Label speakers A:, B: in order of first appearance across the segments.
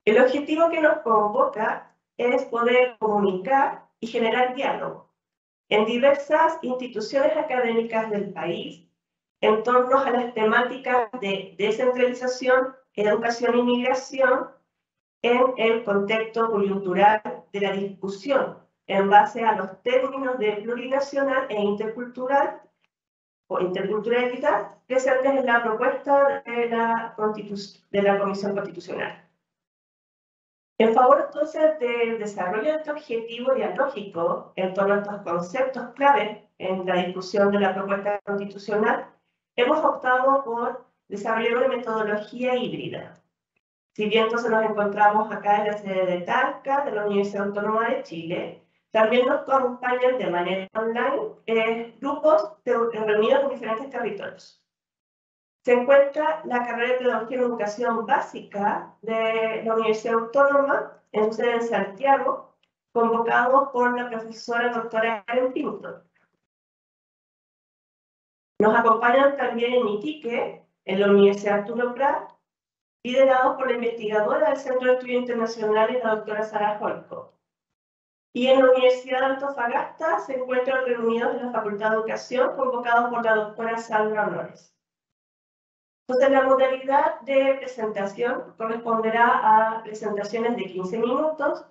A: El objetivo que nos convoca es poder comunicar y generar diálogo en diversas instituciones académicas del país en torno a las temáticas de descentralización, educación y migración en el contexto coyuntural de la discusión en base a los términos de plurinacional e intercultural o interculturalidad presentes en la propuesta de la Comisión Constitucional. En favor entonces del desarrollo de este objetivo dialógico en torno a estos conceptos clave en la discusión de la propuesta constitucional, hemos optado por desarrollar una metodología híbrida. Si bien entonces nos encontramos acá en la sede de Talca, de la Universidad Autónoma de Chile, también nos acompañan de manera online grupos reunidos en diferentes territorios. Se encuentra la carrera de Pedagogía en Educación Básica de la Universidad Autónoma, en su sede en Santiago, convocados por la profesora doctora Karen Pinto. Nos acompañan también en Iquique, en la Universidad Arturo Prat, liderados por la investigadora del Centro de Estudios Internacionales, la doctora Sara Holko. Y en la Universidad de Antofagasta se encuentran reunidos en la Facultad de Educación, convocados por la doctora Sandra Honores. Entonces, la modalidad de presentación corresponderá a presentaciones de 15 minutos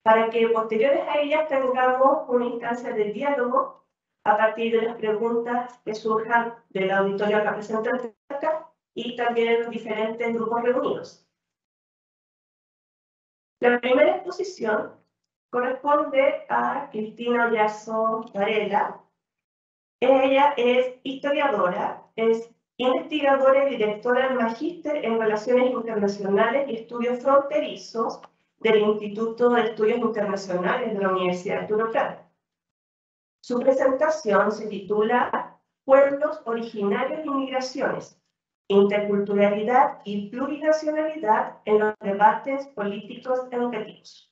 A: para que posteriores a ellas tengamos una instancia de diálogo a partir de las preguntas que surjan del auditorio acá presente acá y también en los diferentes grupos reunidos. La primera exposición corresponde a Cristina Oyarzún Varela. Ella es historiadora, es investigadora y directora del Magíster en Relaciones Internacionales y Estudios Fronterizos del Instituto de Estudios Internacionales de la Universidad Arturo Prat. Su presentación se titula Pueblos originarios y migraciones, interculturalidad y plurinacionalidad en los debates políticos educativos.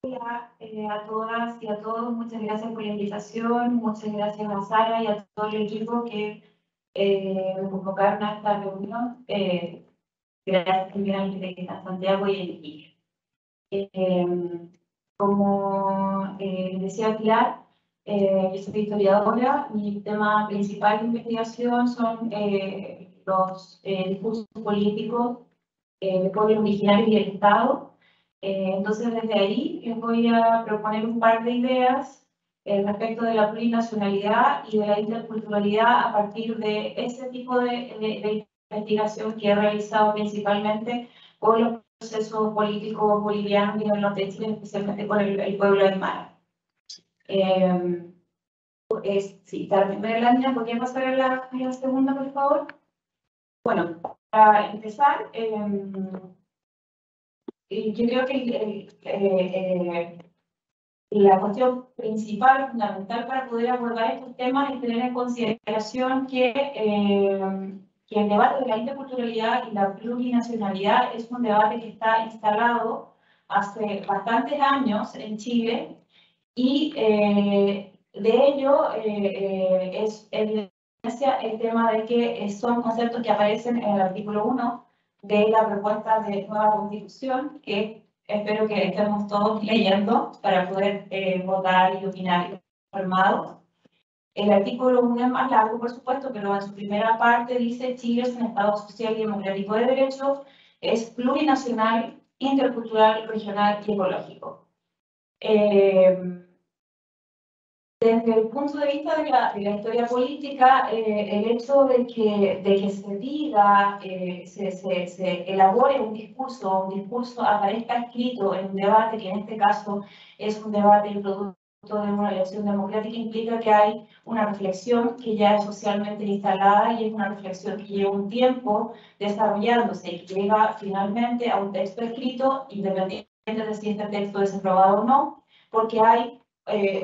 B: Hola a todas y a todos, muchas gracias por la invitación, muchas gracias a Sara y a todo el equipo que me convocaron a esta reunión. Gracias también al de Santiago y el equipo. Como decía Pilar, yo soy historiadora. Mi tema principal de investigación son los discursos políticos de pueblos originarios y del Estado. Entonces, desde ahí les voy a proponer un par de ideas respecto de la plurinacionalidad y de la interculturalidad a partir de ese tipo de investigación que he realizado principalmente con los procesos políticos bolivianos y del norte de Chile, especialmente con el pueblo aymara. Sí, para la primera lámina, ¿podría pasar a la segunda, por favor? Bueno, para empezar, yo creo que la cuestión principal, fundamental para poder abordar estos temas es tener en consideración que el debate de la interculturalidad y la plurinacionalidad es un debate que está instalado hace bastantes años en Chile y de ello es evidencia el tema de que son conceptos que aparecen en el artículo 1 de la propuesta de nueva constitución, que espero que estemos todos leyendo para poder votar y opinar informados. El artículo 1 es más largo, por supuesto, pero en su primera parte dice: Chile es un Estado social y democrático de derechos, es plurinacional, intercultural, regional y ecológico. Desde el punto de vista de la historia política, el hecho de que se diga, se elabore un discurso aparezca escrito en un debate, que en este caso es un debate producto de una elección democrática, implica que hay una reflexión que ya es socialmente instalada y es una reflexión que lleva un tiempo desarrollándose y que llega finalmente a un texto escrito, independiente de si este texto es aprobado o no, porque hay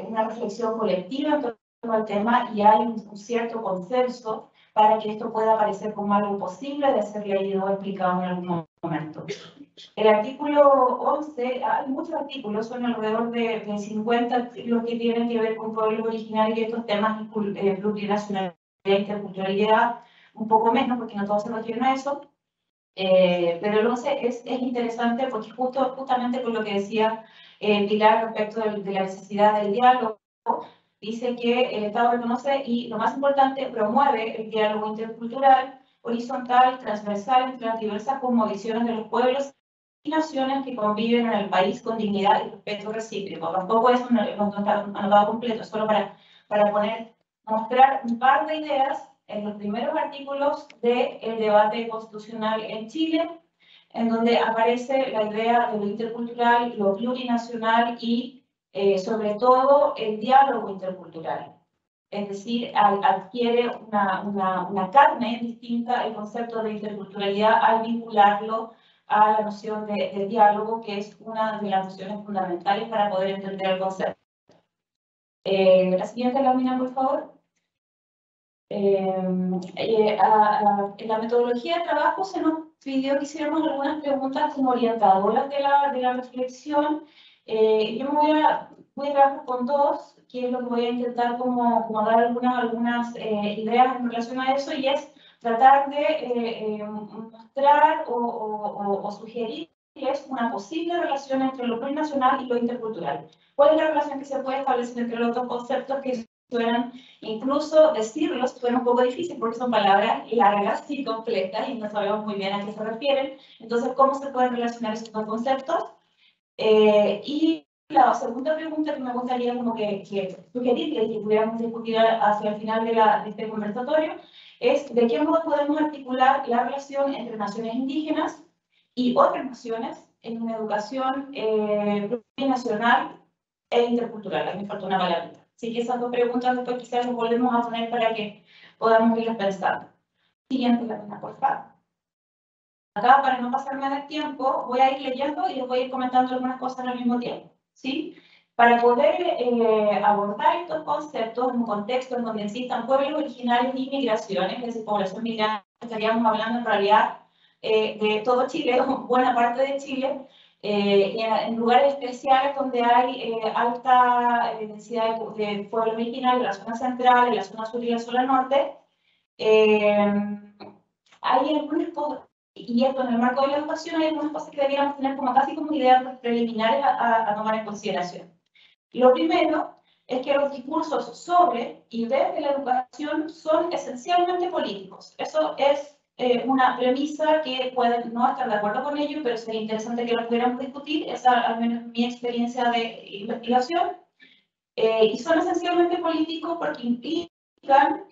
B: una reflexión colectiva en torno al tema y hay un cierto consenso para que esto pueda aparecer como algo posible de ser leído o explicado en algún momento. El artículo 11, hay muchos artículos, son alrededor de 50 los que tienen que ver con pueblos originarios y estos temas de plurinacionalidad e interculturalidad, un poco menos porque no todos se refieren a eso. Pero el 11 es interesante porque justamente con lo que decía Pilar respecto de la necesidad del diálogo, dice que el Estado reconoce y, lo más importante, promueve el diálogo intercultural, horizontal, transversal entre las diversas cosmovisiones de los pueblos y naciones que conviven en el país con dignidad y respeto recíproco. Tampoco es no está anotado completo, solo para mostrar un par de ideas en los primeros artículos del debate constitucional en Chile, en donde aparece la idea de lo intercultural, lo plurinacional y, sobre todo, el diálogo intercultural. Es decir, adquiere una carne distinta el concepto de interculturalidad al vincularlo a la noción de diálogo, que es una de las nociones fundamentales para poder entender el concepto. La siguiente lámina, por favor. En la metodología de trabajo se nos pidió que hiciéramos algunas preguntas como orientadoras de la reflexión. Yo voy a trabajar con dos, que es lo que voy a intentar como dar algunas ideas en relación a eso, y es tratar de mostrar o sugerirles una posible relación entre lo plurinacional y lo intercultural. ¿Cuál es la relación que se puede establecer entre los dos conceptos que suenan, incluso decirlos suena un poco difícil porque son palabras largas y complejas y no sabemos muy bien a qué se refieren? Entonces, ¿cómo se pueden relacionar esos dos conceptos? Y la segunda pregunta que me gustaría como que sugerirles y que pudiéramos discutir hacia el final de este conversatorio es de qué modo podemos articular la relación entre naciones indígenas y otras naciones en una educación plurinacional e intercultural. A mí me falta una palabra. Así que esas dos preguntas después quizás las volvemos a poner para que podamos irlas pensando. Siguiente lámina, por favor. Acá, para no pasarme de tiempo, voy a ir leyendo y les voy a ir comentando algunas cosas al mismo tiempo, ¿sí? Para poder abordar estos conceptos en un contexto en donde existan pueblos originarios y migraciones, es decir, población migrante, estaríamos hablando en realidad de todo Chile, buena parte de Chile, en lugares especiales donde hay alta densidad de pueblos originarios, en la zona central, en la zona sur y la zona norte, hay algunas cosas, y esto en el marco de la educación, hay algunas cosas que deberíamos tener como casi como ideas preliminares a tomar en consideración. Lo primero es que los discursos sobre y desde la educación son esencialmente políticos. Eso es una premisa que pueden no estar de acuerdo con ello, pero sería interesante que lo pudiéramos discutir. Esa al menos mi experiencia de investigación. Y son esencialmente políticos porque implican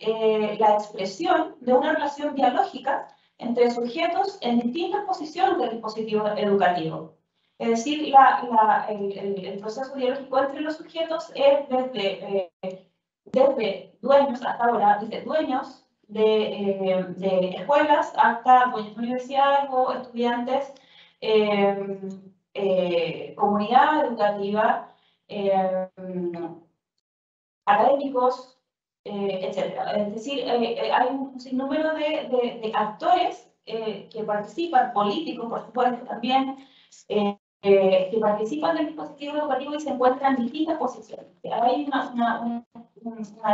B: la expresión de una relación dialógica entre sujetos en distintas posiciones del dispositivo educativo. Es decir, el proceso dialógico entre los sujetos es desde dueños hasta ahora, desde dueños de escuelas hasta dueños de universidades o estudiantes, comunidad educativa, académicos, etc. Es decir, hay un sinnúmero de actores que participan, políticos, por supuesto, también, que participan del dispositivo educativo y se encuentran en distintas posiciones. Hay una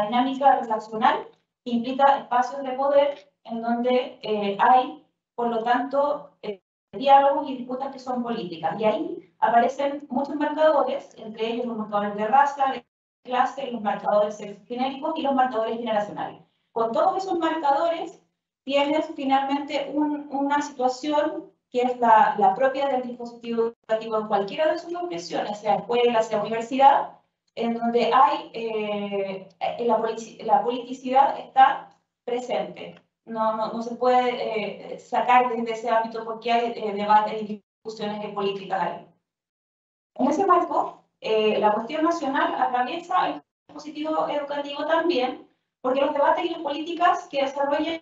B: dinámica relacional que implica espacios de poder en donde hay, por lo tanto, diálogos y disputas que son políticas. Y ahí aparecen muchos marcadores, entre ellos los marcadores de raza, de clase, los marcadores genéricos y los marcadores generacionales. Con todos esos marcadores tienes finalmente una situación que es la propia del dispositivo educativo en cualquiera de sus expresiones, sea escuela, sea universidad, en donde hay la politicidad está presente. No se puede sacar desde ese ámbito porque hay debates y discusiones políticas ahí. En ese marco, la cuestión nacional atraviesa el dispositivo educativo también, porque los debates y las políticas que desarrollan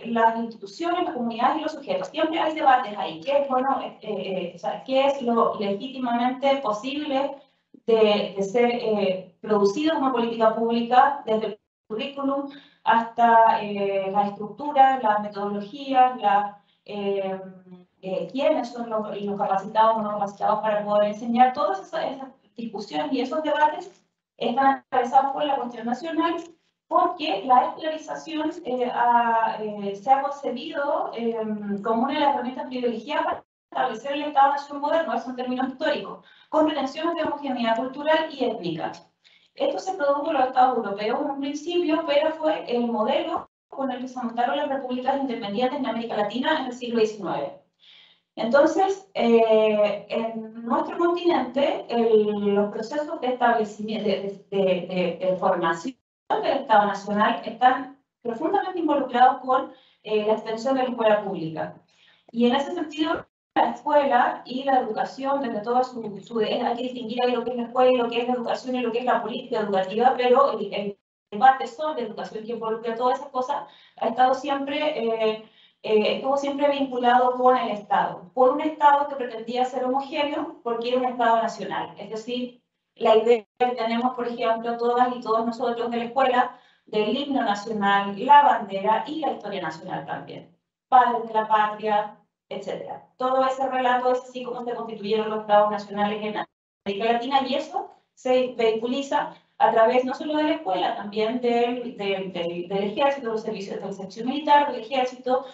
B: las instituciones, las comunidades y los sujetos, siempre hay debates ahí. ¿Qué es, bueno, qué es lo legítimamente posible de ser producido como política pública, desde el currículum hasta la estructura, las metodologías, quiénes son los capacitados o no capacitados para poder enseñar. Todas esas discusiones y esos debates están atravesados por la cuestión nacional, porque la escolarización se ha concebido como una de las herramientas privilegiadas para establecer el Estado-Nación moderno, eso en términos históricos, con pretensiones de homogeneidad cultural y étnica. Esto se produjo en los Estados europeos en un principio, pero fue el modelo con el que se montaron las repúblicas independientes en América Latina en el siglo XIX. Entonces, en nuestro continente, los procesos de establecimiento, de formación del Estado Nacional están profundamente involucrados con la extensión de la escuela pública. Y en ese sentido, la escuela y la educación, desde toda hay que distinguir ahí lo que es la escuela y lo que es la educación y lo que es la política educativa, pero el debate sobre educación que involucra todas esas cosas ha estado siempre, estuvo siempre vinculado con el Estado, por un Estado que pretendía ser homogéneo porque era un Estado nacional. Es decir, la idea que tenemos, por ejemplo, todas y todos nosotros de la escuela, del himno nacional, la bandera y la historia nacional también. Padres de la patria, etc. Todo ese relato es así como se constituyeron los estados nacionales en América Latina, y eso se vehiculiza a través no solo de la escuela, también del ejército, de los servicios del servicio militar, del ejército,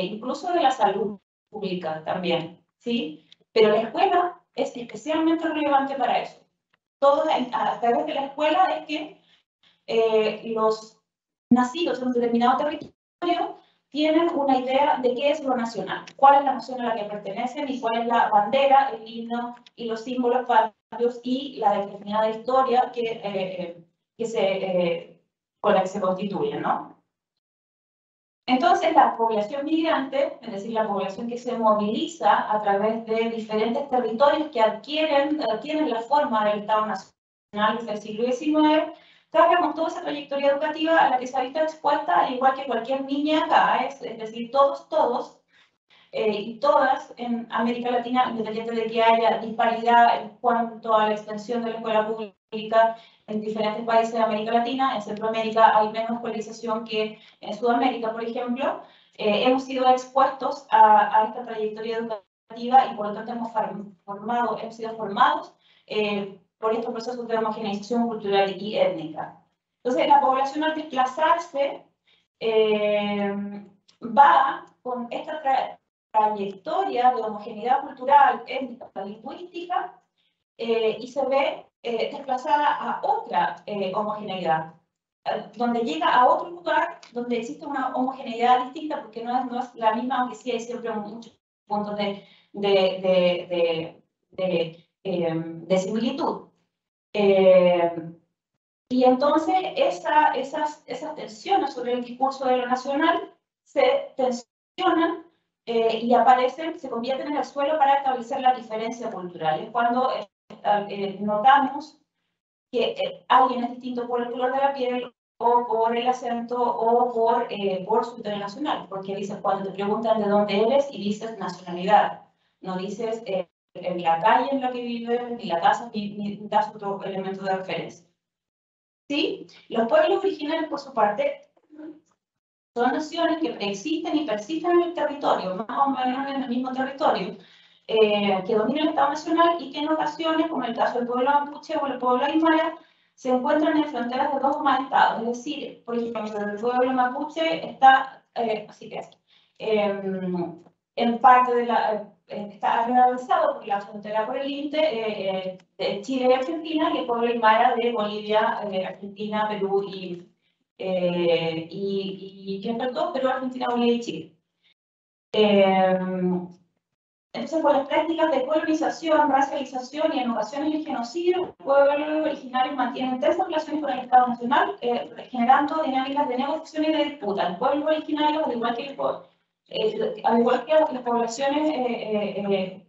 B: incluso de la salud pública también, ¿sí? Pero la escuela es especialmente relevante para eso. Todo a través de la escuela es que los nacidos en un determinado territorio tienen una idea de qué es lo nacional, cuál es la nación a la que pertenecen y cuál es la bandera, el himno y los símbolos patrios y la determinada historia con la que se constituyen, ¿no? Entonces, la población migrante, es decir, la población que se moviliza a través de diferentes territorios que adquieren la forma del Estado Nacional desde el siglo XIX, carga con toda esa trayectoria educativa a la que se ha visto expuesta, al igual que cualquier niña acá, es decir, todos y todas en América Latina, independiente de que haya disparidad en cuanto a la extensión de la escuela pública en diferentes países de América Latina. En Centroamérica hay menos escolarización que en Sudamérica, por ejemplo. Hemos sido expuestos a esta trayectoria educativa y por lo tanto hemos sido formados por estos procesos de homogeneización cultural y étnica. Entonces, la población al desplazarse va con esta trayectoria de homogeneidad cultural, étnica, lingüística, y se ve desplazada a otra homogeneidad, donde llega a otro lugar donde existe una homogeneidad distinta, porque no es la misma, aunque sí hay siempre muchos puntos de similitud. Y entonces esas tensiones sobre el discurso de lo nacional se tensionan y aparecen, se convierten en el suelo para establecer la diferencia cultural. Es cuando notamos que alguien es distinto por el color de la piel o por el acento o por su historia nacional, porque dices, cuando te preguntan de dónde eres y dices nacionalidad, no dices en la calle en la que vives, ni la casa, ni das otro elemento de referencia. ¿Sí? Los pueblos originarios, por su parte, son naciones que preexisten y persisten en el territorio, más o menos en el mismo territorio, que domina el Estado Nacional y que en ocasiones, como el caso del pueblo mapuche o el pueblo aymara, se encuentran en fronteras de dos o más estados. Es decir, por ejemplo, el pueblo mapuche está, así que en parte de está realizado por la frontera por el límite de Chile y Argentina, y el pueblo aymara de Bolivia, Argentina, Perú y ¿qué faltó? Perú, Argentina, Bolivia y Chile. Entonces, por las prácticas de colonización, racialización y en ocasiones el genocidio, los pueblos originarios mantienen tensas relaciones con el Estado Nacional, generando dinámicas de negociación y de disputa. Los pueblos originarios, al igual que las poblaciones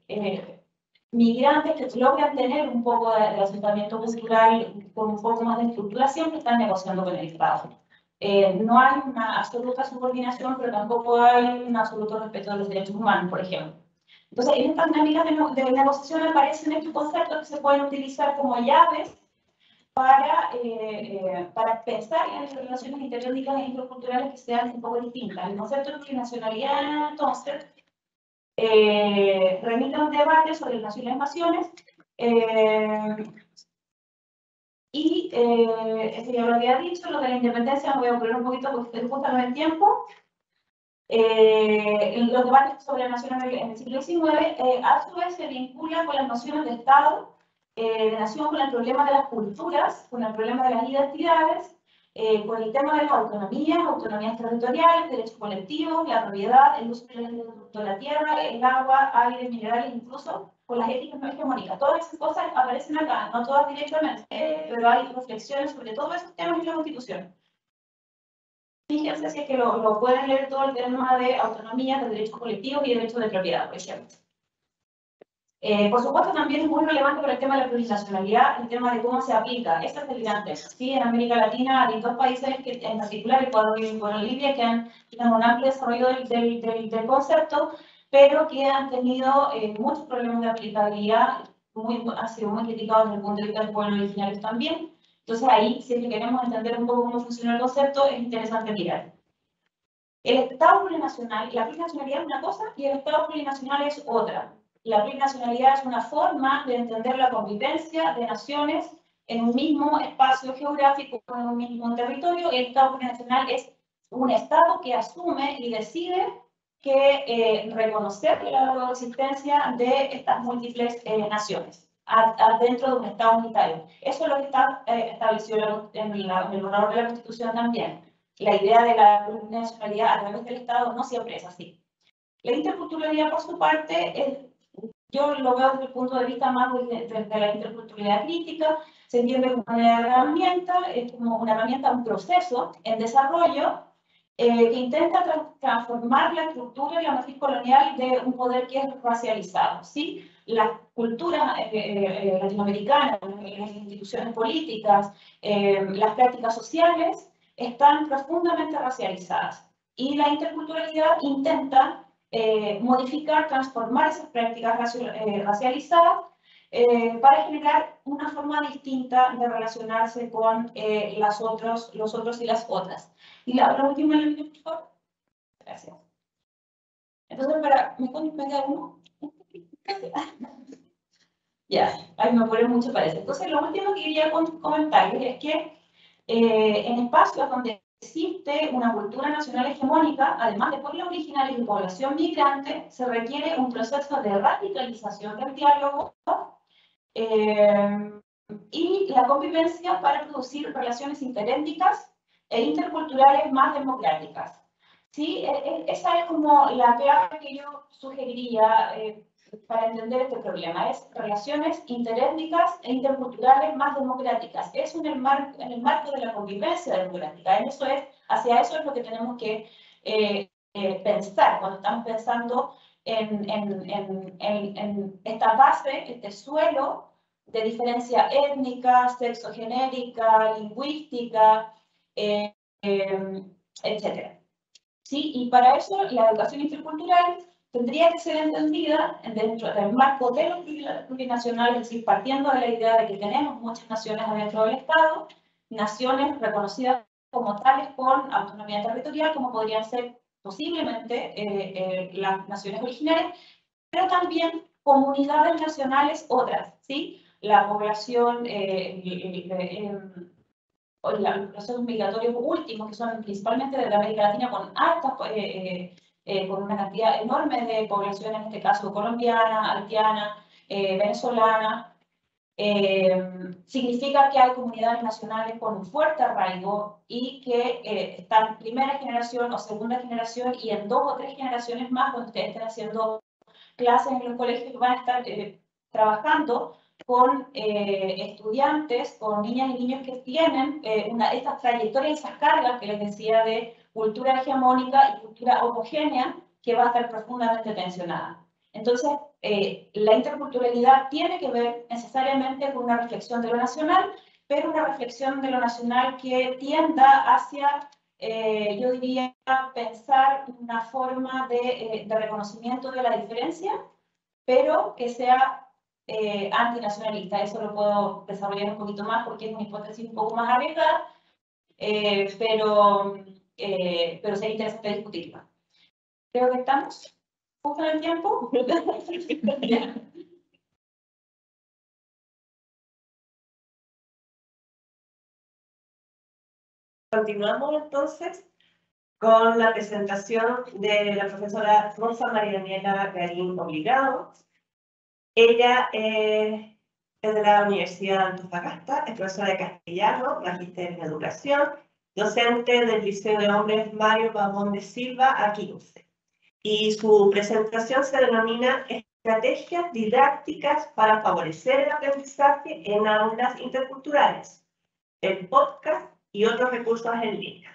B: migrantes que logran tener un poco de asentamiento cultural con un poco más de estructura, siempre están negociando con el Estado. No hay una absoluta subordinación, pero tampoco hay un absoluto respeto de los derechos humanos, por ejemplo. Entonces, en estas dinámicas de negociación aparecen estos conceptos que se pueden utilizar como llaves para pensar en relaciones interétnicas e interculturales que sean un poco distintas. El concepto de plurinacionalidad, entonces, remite a un debate sobre las naciones, y eso ya lo había dicho, lo de la independencia, me voy a ocurrir un poquito porque estoy justo en el tiempo. Los debates sobre la nación en el siglo XIX, a su vez se vinculan con las nociones de Estado, de nación, con el problema de las culturas, con el problema de las identidades, con el tema de las autonomías territoriales, derechos colectivos, la propiedad, el uso de la tierra, el agua, aire, minerales, incluso con las éticas no hegemónicas. Todas esas cosas aparecen acá, no todas directamente, pero hay reflexiones sobre todos esos temas en la Constitución. Fíjense si es que lo pueden leer todo el tema de autonomía, de derechos colectivos y derechos de propiedad, por ejemplo. Por supuesto, también es muy relevante para el tema de la plurinacionalidad, el tema de cómo se aplica. Esta es delirante. Sí, en América Latina hay dos países, que, en particular Ecuador y Bolivia, que han tenido un amplio desarrollo del concepto, pero que han tenido muchos problemas de aplicabilidad, han sido muy criticados desde el punto de vista del pueblo originario también. Entonces ahí, si queremos entender un poco cómo funciona el concepto, es interesante mirar. El Estado plurinacional, la plurinacionalidad es una cosa y el Estado plurinacional es otra. La plurinacionalidad es una forma de entender la convivencia de naciones en un mismo espacio geográfico, en un mismo territorio. El Estado plurinacional es un Estado que asume y decide que reconocer la existencia de estas múltiples naciones dentro de un Estado unitario. Eso es lo que está establecido en el borrador de la Constitución también. La idea de la plurinacionalidad a través del Estado no siempre es así. La interculturalidad, por su parte, yo lo veo desde el punto de vista más de la interculturalidad crítica, se entiende como una herramienta, es como una herramienta, un proceso en desarrollo que intenta transformar la estructura y la matriz colonial de un poder que es racializado, ¿sí? Las culturas latinoamericanas, las instituciones políticas, las prácticas sociales, están profundamente racializadas. Y la interculturalidad intenta modificar, transformar esas prácticas racializadas para generar una forma distinta de relacionarse con los otros y las otras. Y la última, por favor. Gracias. Entonces, ¿me queda uno? Ya, ahí me pone mucho para eso. Entonces, lo último que quería comentarles es que en espacios donde existe una cultura nacional hegemónica, además de pueblos originarios y población migrante, se requiere un proceso de radicalización del diálogo y la convivencia para producir relaciones interétnicas e interculturales más democráticas. ¿Sí? Esa es como la clave que yo sugeriría para entender este problema, es relaciones interétnicas e interculturales más democráticas. Es en el marco de la convivencia democrática. Hacia eso es lo que tenemos que pensar cuando estamos pensando en esta base, este suelo de diferencia étnica, sexogenérica, lingüística, etc. ¿Sí? Y para eso la educación intercultural tendría que ser entendida dentro del marco de lo plurinacional, es decir, partiendo de la idea de que tenemos muchas naciones adentro del Estado, naciones reconocidas como tales con autonomía territorial, como podrían ser posiblemente las naciones originarias, pero también comunidades nacionales otras, ¿sí? La población, los procesos migratorios últimos, que son principalmente de América Latina, con una cantidad enorme de población, en este caso colombiana, haitiana, venezolana, significa que hay comunidades nacionales con un fuerte arraigo y que están primera generación o segunda generación y en 2 o 3 generaciones más, cuando ustedes estén haciendo clases en los colegios, van a estar trabajando con estudiantes, con niñas y niños que tienen estas trayectorias, esas cargas que les decía de cultura hegemónica y cultura homogénea, que va a estar profundamente tensionada. Entonces, la interculturalidad tiene que ver necesariamente con una reflexión de lo nacional, pero una reflexión de lo nacional que tienda hacia, yo diría, pensar una forma de reconocimiento de la diferencia, pero que sea antinacionalista. Eso lo puedo desarrollar un poquito más porque es una hipótesis un poco más arriesgada, pero sería interesante discutirla. Creo que estamos justo en el tiempo.
A: Continuamos entonces con la presentación de la profesora Rosa María Daniela Garín Obligado. Ella es de la Universidad de Antofagasta, es profesora de castellano, magíster en educación, docente del Liceo de Hombres Mario Pavón de Silva, a 15. Y su presentación se denomina Estrategias didácticas para favorecer el aprendizaje en aulas interculturales, el podcast y otros recursos en línea.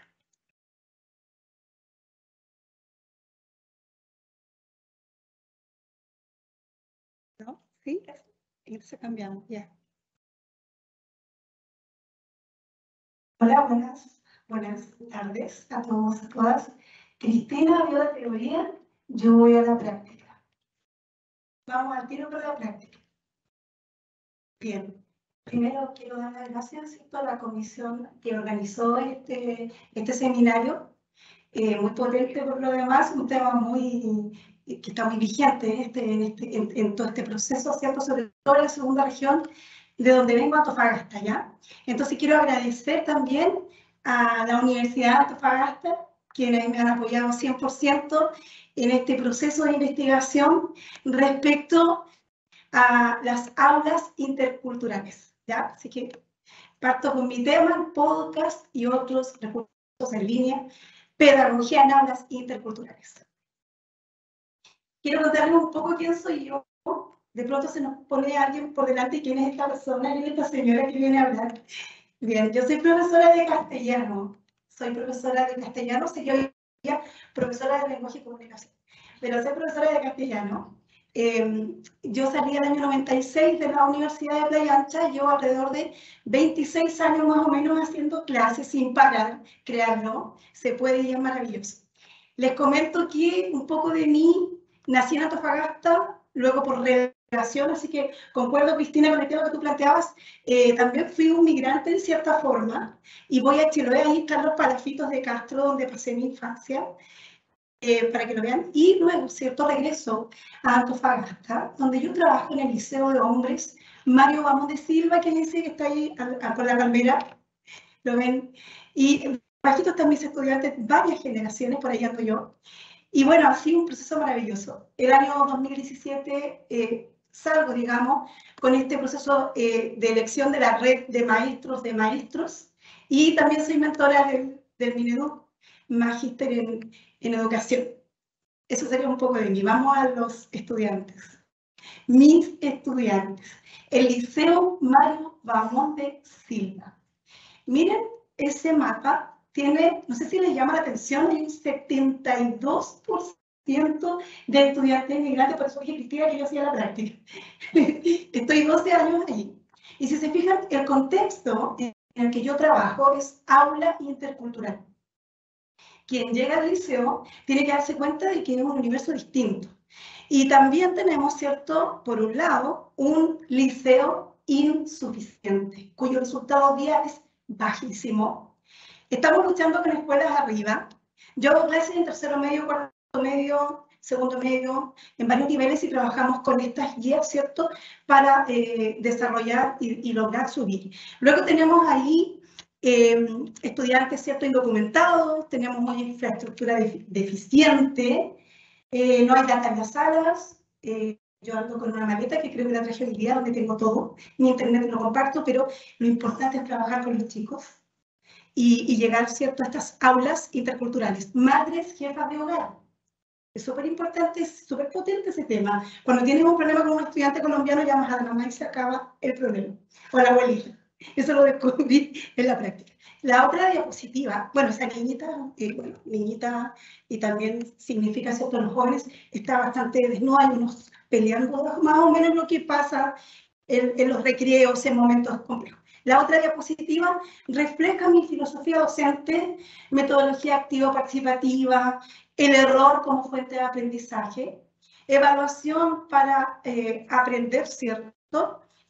C: ¿No? ¿Sí? Entonces cambiamos, ya. Hola, buenas tardes a todos, a todas. Cristina vio la teoría, yo voy a la práctica. Vamos al tiro con la práctica. Bien, primero quiero dar las gracias a la comisión que organizó este seminario, muy potente por lo demás, un tema que está muy vigente en todo este proceso, ¿cierto? Sobre todo en la segunda región de donde vengo, Antofagasta, ¿ya? Entonces quiero agradecer también a la Universidad de Antofagasta, quienes me han apoyado 100% en este proceso de investigación respecto a las aulas interculturales, ¿ya? Así que parto con mi tema, podcast y otros recursos en línea, pedagogía en aulas interculturales. Quiero contarles un poco quién soy yo. De pronto se nos pone alguien por delante, quién es esta persona, quién es esta señora que viene a hablar. Bien, yo soy profesora de castellano. Soy profesora de castellano, sería hoy día profesora de lenguaje y comunicación. Pero soy profesora de castellano. Yo salí el año 96 de la Universidad de Playa Ancha, llevo alrededor de 26 años más o menos haciendo clases sin parar, créanlo, se puede y es maravilloso. Les comento que un poco de mí, nací en Antofagasta, luego por relación, así que concuerdo, Cristina, con el tema que tú planteabas, también fui un migrante en cierta forma, y voy a Chiloé, ahí están los palafitos de Castro, donde pasé mi infancia, para que lo vean, y luego, cierto, regreso a Antofagasta, donde yo trabajo en el Liceo de Hombres Mario Pavón de Silva, que dice que está ahí con la palmera, lo ven, y bajitos están mis estudiantes, varias generaciones, por ahí ando yo, y bueno, ha sido un proceso maravilloso. El año 2017 salgo, digamos, con este proceso de elección de la red de maestros, y también soy mentora del Mineduc, magíster en educación. Eso sería un poco de mí. Vamos a los estudiantes. Mis estudiantes. El Liceo Mario Pavón de Silva. Miren ese mapa. Tiene, no sé si les llama la atención, hay un 72% de estudiantes inmigrantes, por eso dije, Cristina, que yo hacía la práctica. Estoy 12 años allí. Y si se fijan, el contexto en el que yo trabajo es aula intercultural. Quien llega al liceo tiene que darse cuenta de que es un universo distinto. Y también tenemos, ¿cierto?, por un lado, un liceo insuficiente, cuyo resultado día es bajísimo. Estamos luchando con escuelas arriba. Yo hago clases en tercero medio, cuarto medio, segundo medio, en varios niveles, y trabajamos con estas guías, ¿cierto?, para desarrollar y lograr subir. Luego tenemos ahí estudiantes, ¿cierto?, indocumentados, tenemos una infraestructura deficiente, no hay data en las salas, yo ando con una maleta que creo que la traje hoy día, donde tengo todo, mi internet lo comparto, pero lo importante es trabajar con los chicos y llegar, ¿cierto?, a estas aulas interculturales. Madres, jefas de hogar. Es súper importante, es súper potente ese tema. Cuando tienes un problema con un estudiante colombiano, llamas a la mamá y se acaba el problema. O a la abuelita. Eso lo descubrí en la práctica. La otra diapositiva, bueno, esa niñita, niñita, y también significa, ¿cierto?, los jóvenes, está bastante desnuda, hay unos peleando, más o menos lo que pasa en los recreos, en momentos complejos. La otra diapositiva refleja mi filosofía docente, metodología activo-participativa, el error como fuente de aprendizaje, evaluación para aprender, ¿cierto?,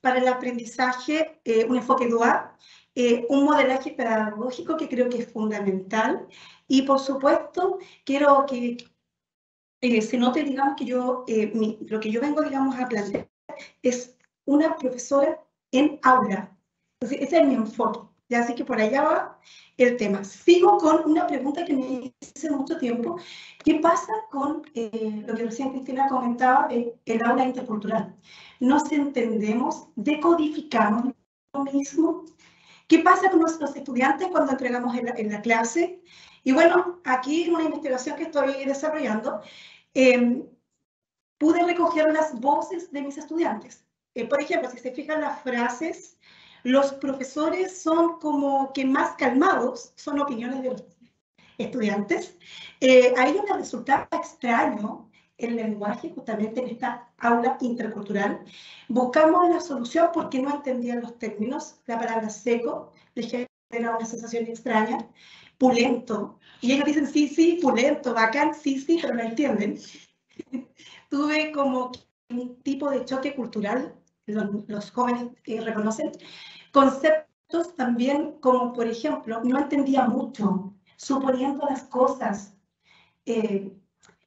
C: para el aprendizaje, un enfoque dual, un modelaje pedagógico que creo que es fundamental. Y, por supuesto, quiero que se note, digamos, que yo, lo que yo vengo, digamos, a plantear es una profesora en aula. Entonces, ese es mi enfoque. Ya, así que por allá va el tema. Sigo con una pregunta que me hice mucho tiempo. ¿Qué pasa con lo que recién Cristina comentaba, el aula intercultural? ¿Nos entendemos? ¿Decodificamos lo mismo? ¿Qué pasa con nuestros estudiantes cuando entregamos en la clase? Y bueno, aquí en una investigación que estoy desarrollando, pude recoger las voces de mis estudiantes. Por ejemplo, si se fijan las frases, los profesores son como que más calmados, son opiniones de los estudiantes. A ellos les resultaba extraño el lenguaje justamente en esta aula intercultural. Buscamos la solución porque no entendían los términos. La palabra seco les genera una sensación extraña. Pulento. Y ellos dicen, sí, sí, pulento, bacán, sí, sí, pero no entienden. Tuve como un tipo de choque cultural, los jóvenes reconocen, conceptos también como, por ejemplo, no entendía mucho, suponiendo las cosas,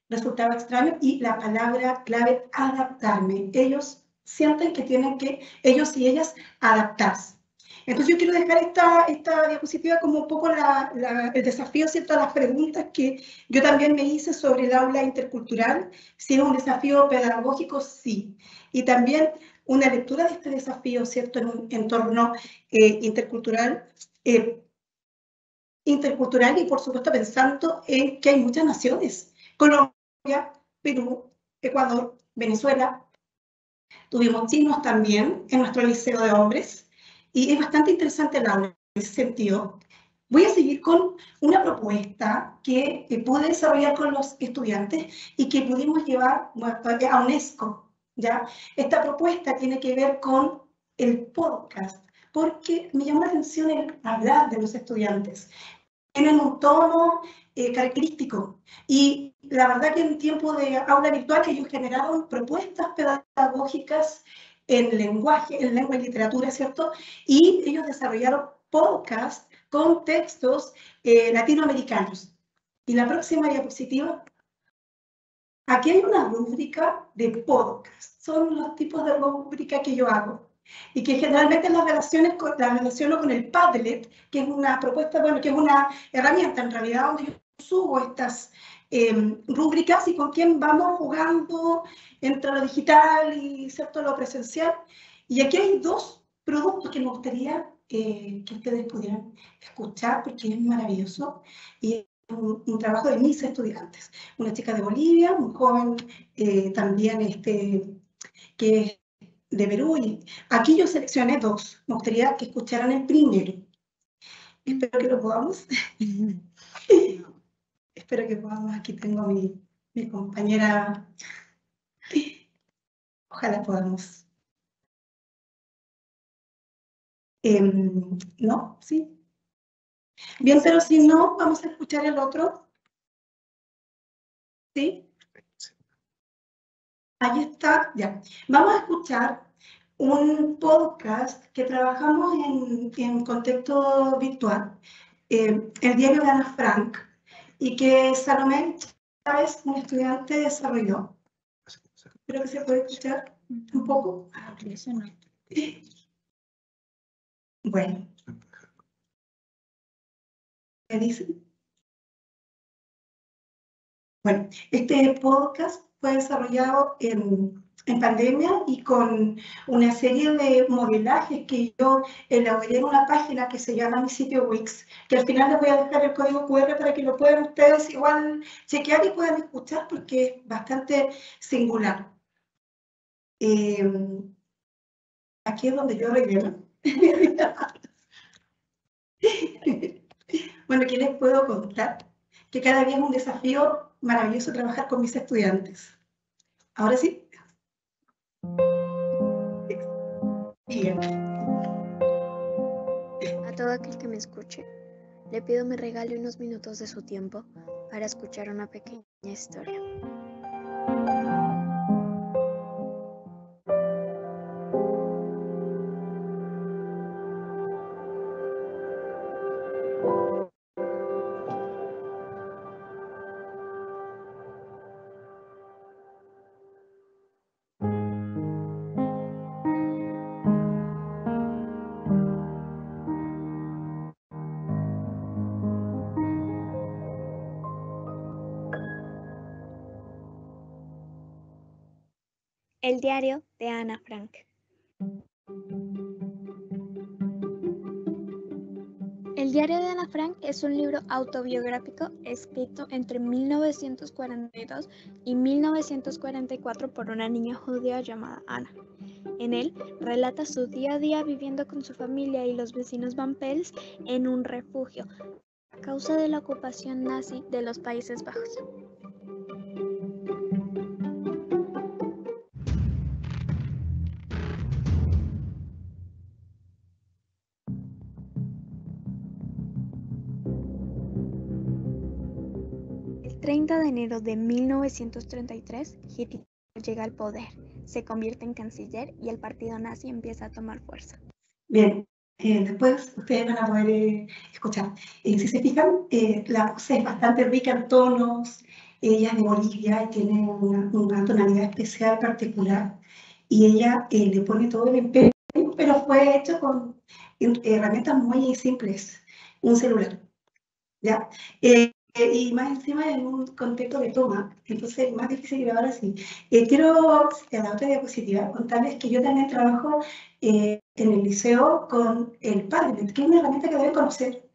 C: resultaba extraño, y la palabra clave, adaptarme. Ellos sienten que tienen que, ellos y ellas, adaptarse. Entonces yo quiero dejar esta diapositiva como un poco el desafío, ¿cierto?, a las preguntas que yo también me hice sobre el aula intercultural. Si es un desafío pedagógico, sí. Y también una lectura de este desafío, ¿cierto?, en un entorno intercultural, y por supuesto pensando en que hay muchas naciones. Colombia, Perú, Ecuador, Venezuela. Tuvimos chinos también en nuestro liceo de hombres. Y es bastante interesante el aula en ese sentido. Voy a seguir con una propuesta que pude desarrollar con los estudiantes y que pudimos llevar a UNESCO, ¿ya? Esta propuesta tiene que ver con el podcast, porque me llamó la atención el hablar de los estudiantes. Tienen un tono característico. Y la verdad que en tiempo de aula virtual ellos generaron propuestas pedagógicas en lenguaje, en lengua y literatura, ¿cierto? Y ellos desarrollaron podcasts con textos latinoamericanos. Y la próxima diapositiva. Aquí hay una rúbrica de podcast. Son los tipos de rúbrica que yo hago. Y que generalmente las relaciono con el Padlet, que es una propuesta, bueno, que es una herramienta en realidad donde yo subo estas rúbricas y con quién vamos jugando entre lo digital y, ¿cierto?, lo presencial. Y aquí hay dos productos que me gustaría que ustedes pudieran escuchar porque es maravilloso. Y un trabajo de mis estudiantes. Una chica de Bolivia, un joven también que es de Perú. Y aquí yo seleccioné dos. Me gustaría que escucharan el primero. Espero que lo podamos. Espero que podamos. Aquí tengo a mi compañera. Ojalá podamos. ¿No? ¿Sí? Bien, pero si no, vamos a escuchar el otro. ¿Sí? Ahí está, ya. Vamos a escuchar un podcast que trabajamos en contexto virtual, el diario de Ana Frank, y que Salomé Chávez, un estudiante, desarrolló. Creo que se puede escuchar un poco. Bueno. ¿Qué dicen? Bueno, este podcast fue desarrollado en pandemia y con una serie de modelajes que yo elaboré en una página que se llama mi sitio Wix, que al final les voy a dejar el código QR para que lo puedan ustedes igual chequear y puedan escuchar porque es bastante singular. Aquí es donde yo relleno. Bueno, aquí les puedo contar que cada día es un desafío maravilloso trabajar con mis estudiantes. Ahora sí. Bien.
D: A todo aquel que me escuche, le pido me regale unos minutos de su tiempo para escuchar una pequeña historia. El diario de Ana Frank. El diario de Ana Frank es un libro autobiográfico escrito entre 1942 y 1944 por una niña judía llamada Ana. En él relata su día a día viviendo con su familia y los vecinos Van Pels en un refugio a causa de la ocupación nazi de los Países Bajos. El 30 de enero de 1933, Hitler llega al poder, se convierte en canciller y el partido nazi empieza a tomar fuerza.
C: Bien, después ustedes van a poder escuchar. Si se fijan, la voz es bastante rica en tonos, ella es de Bolivia y tiene una tonalidad especial particular, y ella le pone todo el empeño, pero fue hecho con herramientas muy simples, un celular, ¿ya? Y más encima en un contexto de toma, entonces es más difícil grabar así. Quiero, en la otra diapositiva, contarles que yo también trabajo en el liceo con el Padlet, que es una herramienta que deben conocer.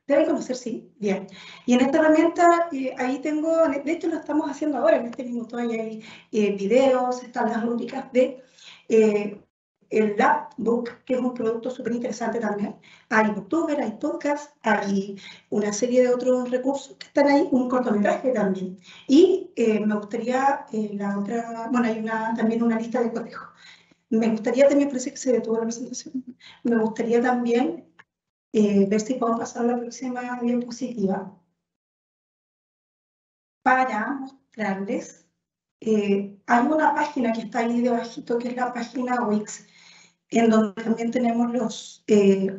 C: Deben conocer, sí, bien. Y en esta herramienta, ahí tengo, de hecho lo estamos haciendo ahora, en este minuto, ahí hay videos, están las rúbricas de el Labbook, que es un producto súper interesante también. Hay booktuber, hay podcast, hay una serie de otros recursos que están ahí, un cortometraje también. Y me gustaría, la otra, bueno, hay también una lista de cotejos. Me gustaría también, parece que se detuvo la presentación, me gustaría también ver si puedo pasar a la próxima diapositiva para mostrarles. Hay una página que está ahí debajito, que es la página Wix, en donde también tenemos los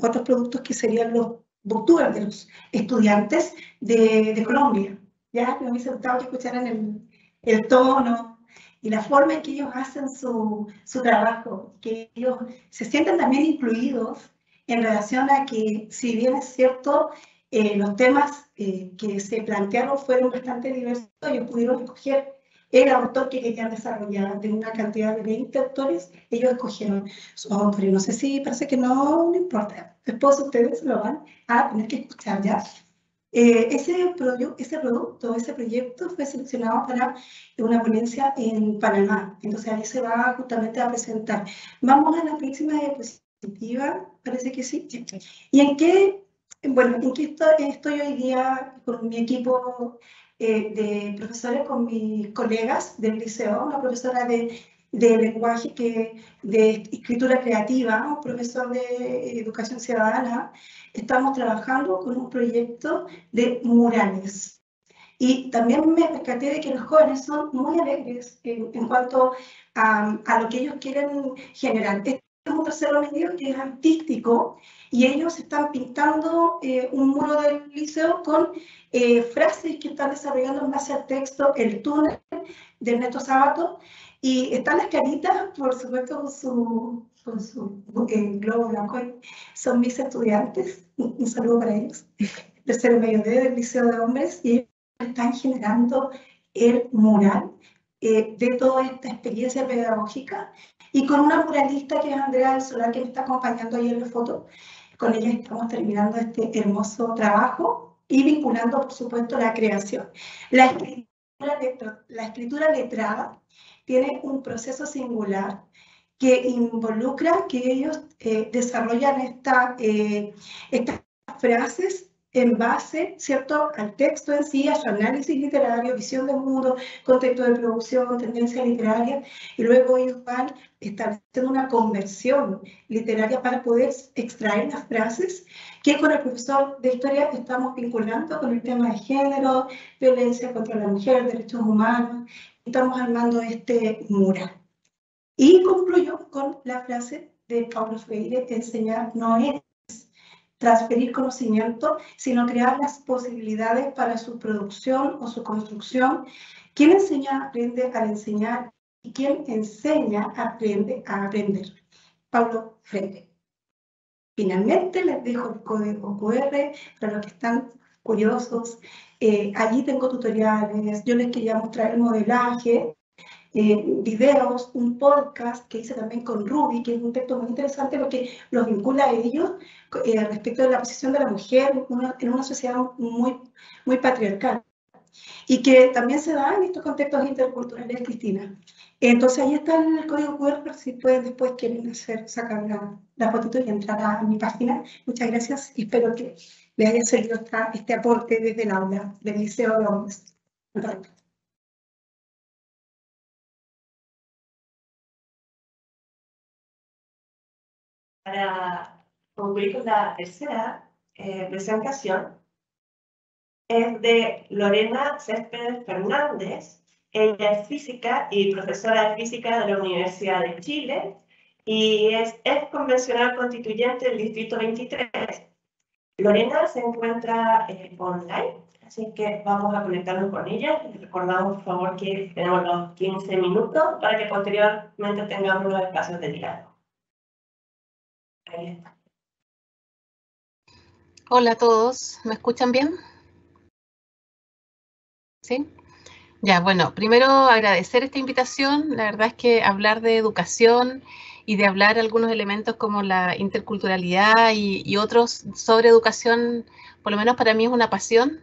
C: otros productos que serían los booktubers de los estudiantes de Colombia. Ya me hubiese gustado que escucharan el tono y la forma en que ellos hacen su trabajo, que ellos se sienten también incluidos en relación a que, si bien es cierto, los temas que se plantearon fueron bastante diversos, ellos pudieron escoger el autor que querían desarrollar. De una cantidad de 20 autores, ellos escogieron su autor. No sé si parece que no importa. Después ustedes lo van a tener que escuchar ya. Ese proyecto fue seleccionado para una ponencia en Panamá. Entonces ahí se va justamente a presentar. Vamos a la próxima diapositiva. Parece que sí. ¿Y en qué? Bueno, ¿en qué estoy hoy día con mi equipo de profesores, con mis colegas del liceo? Una profesora de lenguaje, de escritura creativa, un profesor de educación ciudadana. Estamos trabajando con un proyecto de murales. Y también me percaté de que los jóvenes son muy alegres en cuanto a lo que ellos quieren generar. Este es un tercero medio que es artístico, y ellos están pintando un muro del liceo con frases que están desarrollando en base al texto El túnel de Ernesto Sábato, y están las caritas, por supuesto, con su globo blanco. Son mis estudiantes, un saludo para ellos, tercero medio D del Liceo de Hombres, y ellos están generando el mural de toda esta experiencia pedagógica, y con una muralista que es Andrea del Solar, que me está acompañando ahí en la foto. Con ella estamos terminando este hermoso trabajo y vinculando, por supuesto, la creación. La escritura letrada tiene un proceso singular que involucra que ellos desarrollan estas frases en base, ¿cierto?, al texto en sí, a su análisis literario, visión de mundo, contexto de producción, tendencia literaria, y luego ellos van estableciendo una conversión literaria para poder extraer las frases que con el profesor de historia estamos vinculando con el tema de género, violencia contra la mujer, derechos humanos. Estamos armando este mural. Y concluyo con la frase de Paulo Freire: enseñar no es transferir conocimiento, sino crear las posibilidades para su producción o su construcción. Quien enseña aprende al enseñar, y quien enseña aprende a aprender. Paulo Freire. Finalmente les dejo el código QR para los que están curiosos. Allí tengo tutoriales. Yo les quería mostrar el modelaje videos, un podcast que hice también con Ruby, que es un texto muy interesante porque los vincula a ellos respecto de la posición de la mujer en una sociedad muy patriarcal. Y que también se da en estos contextos interculturales, Cristina. Entonces ahí está el código QR, por si pueden después quieren sacar la fotito y entrar a mi página. Muchas gracias y espero que les haya servido este aporte desde el aula del Liceo de Hombres.
A: Para concluir con la tercera presentación, es de Lorena Céspedes Fernández. Ella es física y profesora de física de la Universidad de Chile y es convencional constituyente del Distrito 23. Lorena se encuentra online, así que vamos a conectarnos con ella. Les recordamos, por favor, que tenemos los 15 minutos para que posteriormente tengamos los espacios de diálogo. Ahí está.
E: Hola a todos, ¿me escuchan bien? ¿Sí? Ya, bueno, primero agradecer esta invitación. La verdad es que hablar de educación y de hablar algunos elementos como la interculturalidad y otros sobre educación, por lo menos para mí es una pasión,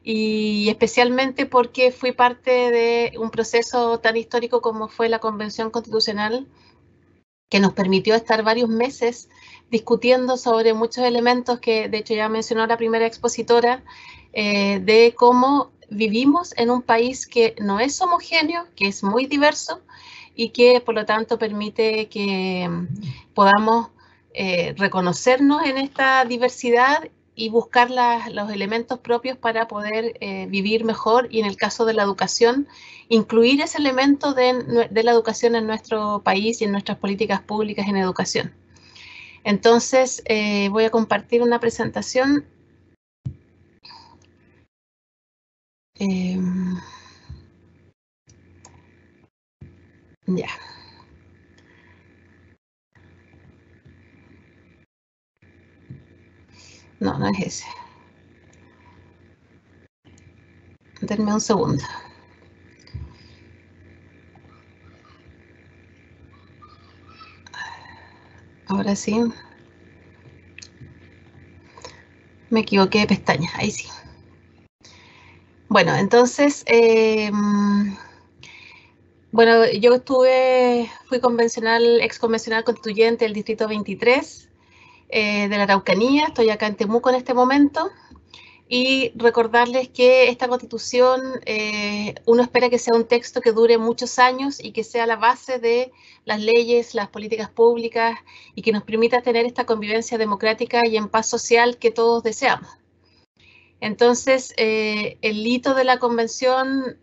E: y especialmente porque fui parte de un proceso tan histórico como fue la Convención Constitucional, que nos permitió estar varios meses discutiendo sobre muchos elementos que de hecho ya mencionó la primera expositora, de cómo vivimos en un país que no es homogéneo, que es muy diverso y que por lo tanto permite que podamos reconocernos en esta diversidad y buscar los elementos propios para poder vivir mejor y en el caso de la educación, incluir ese elemento de la educación en nuestro país y en nuestras políticas públicas en educación. Entonces, voy a compartir una presentación. Ya. No, no es ese. Denme un segundo. Ahora sí. Me equivoqué de pestaña, ahí sí. Bueno, entonces, bueno, yo fui ex convencional constituyente del Distrito 23 de la Araucanía, estoy acá en Temuco en este momento, y recordarles que esta Constitución, uno espera que sea un texto que dure muchos años y que sea la base de las leyes, las políticas públicas y que nos permita tener esta convivencia democrática y en paz social que todos deseamos. Entonces, el hito de la convención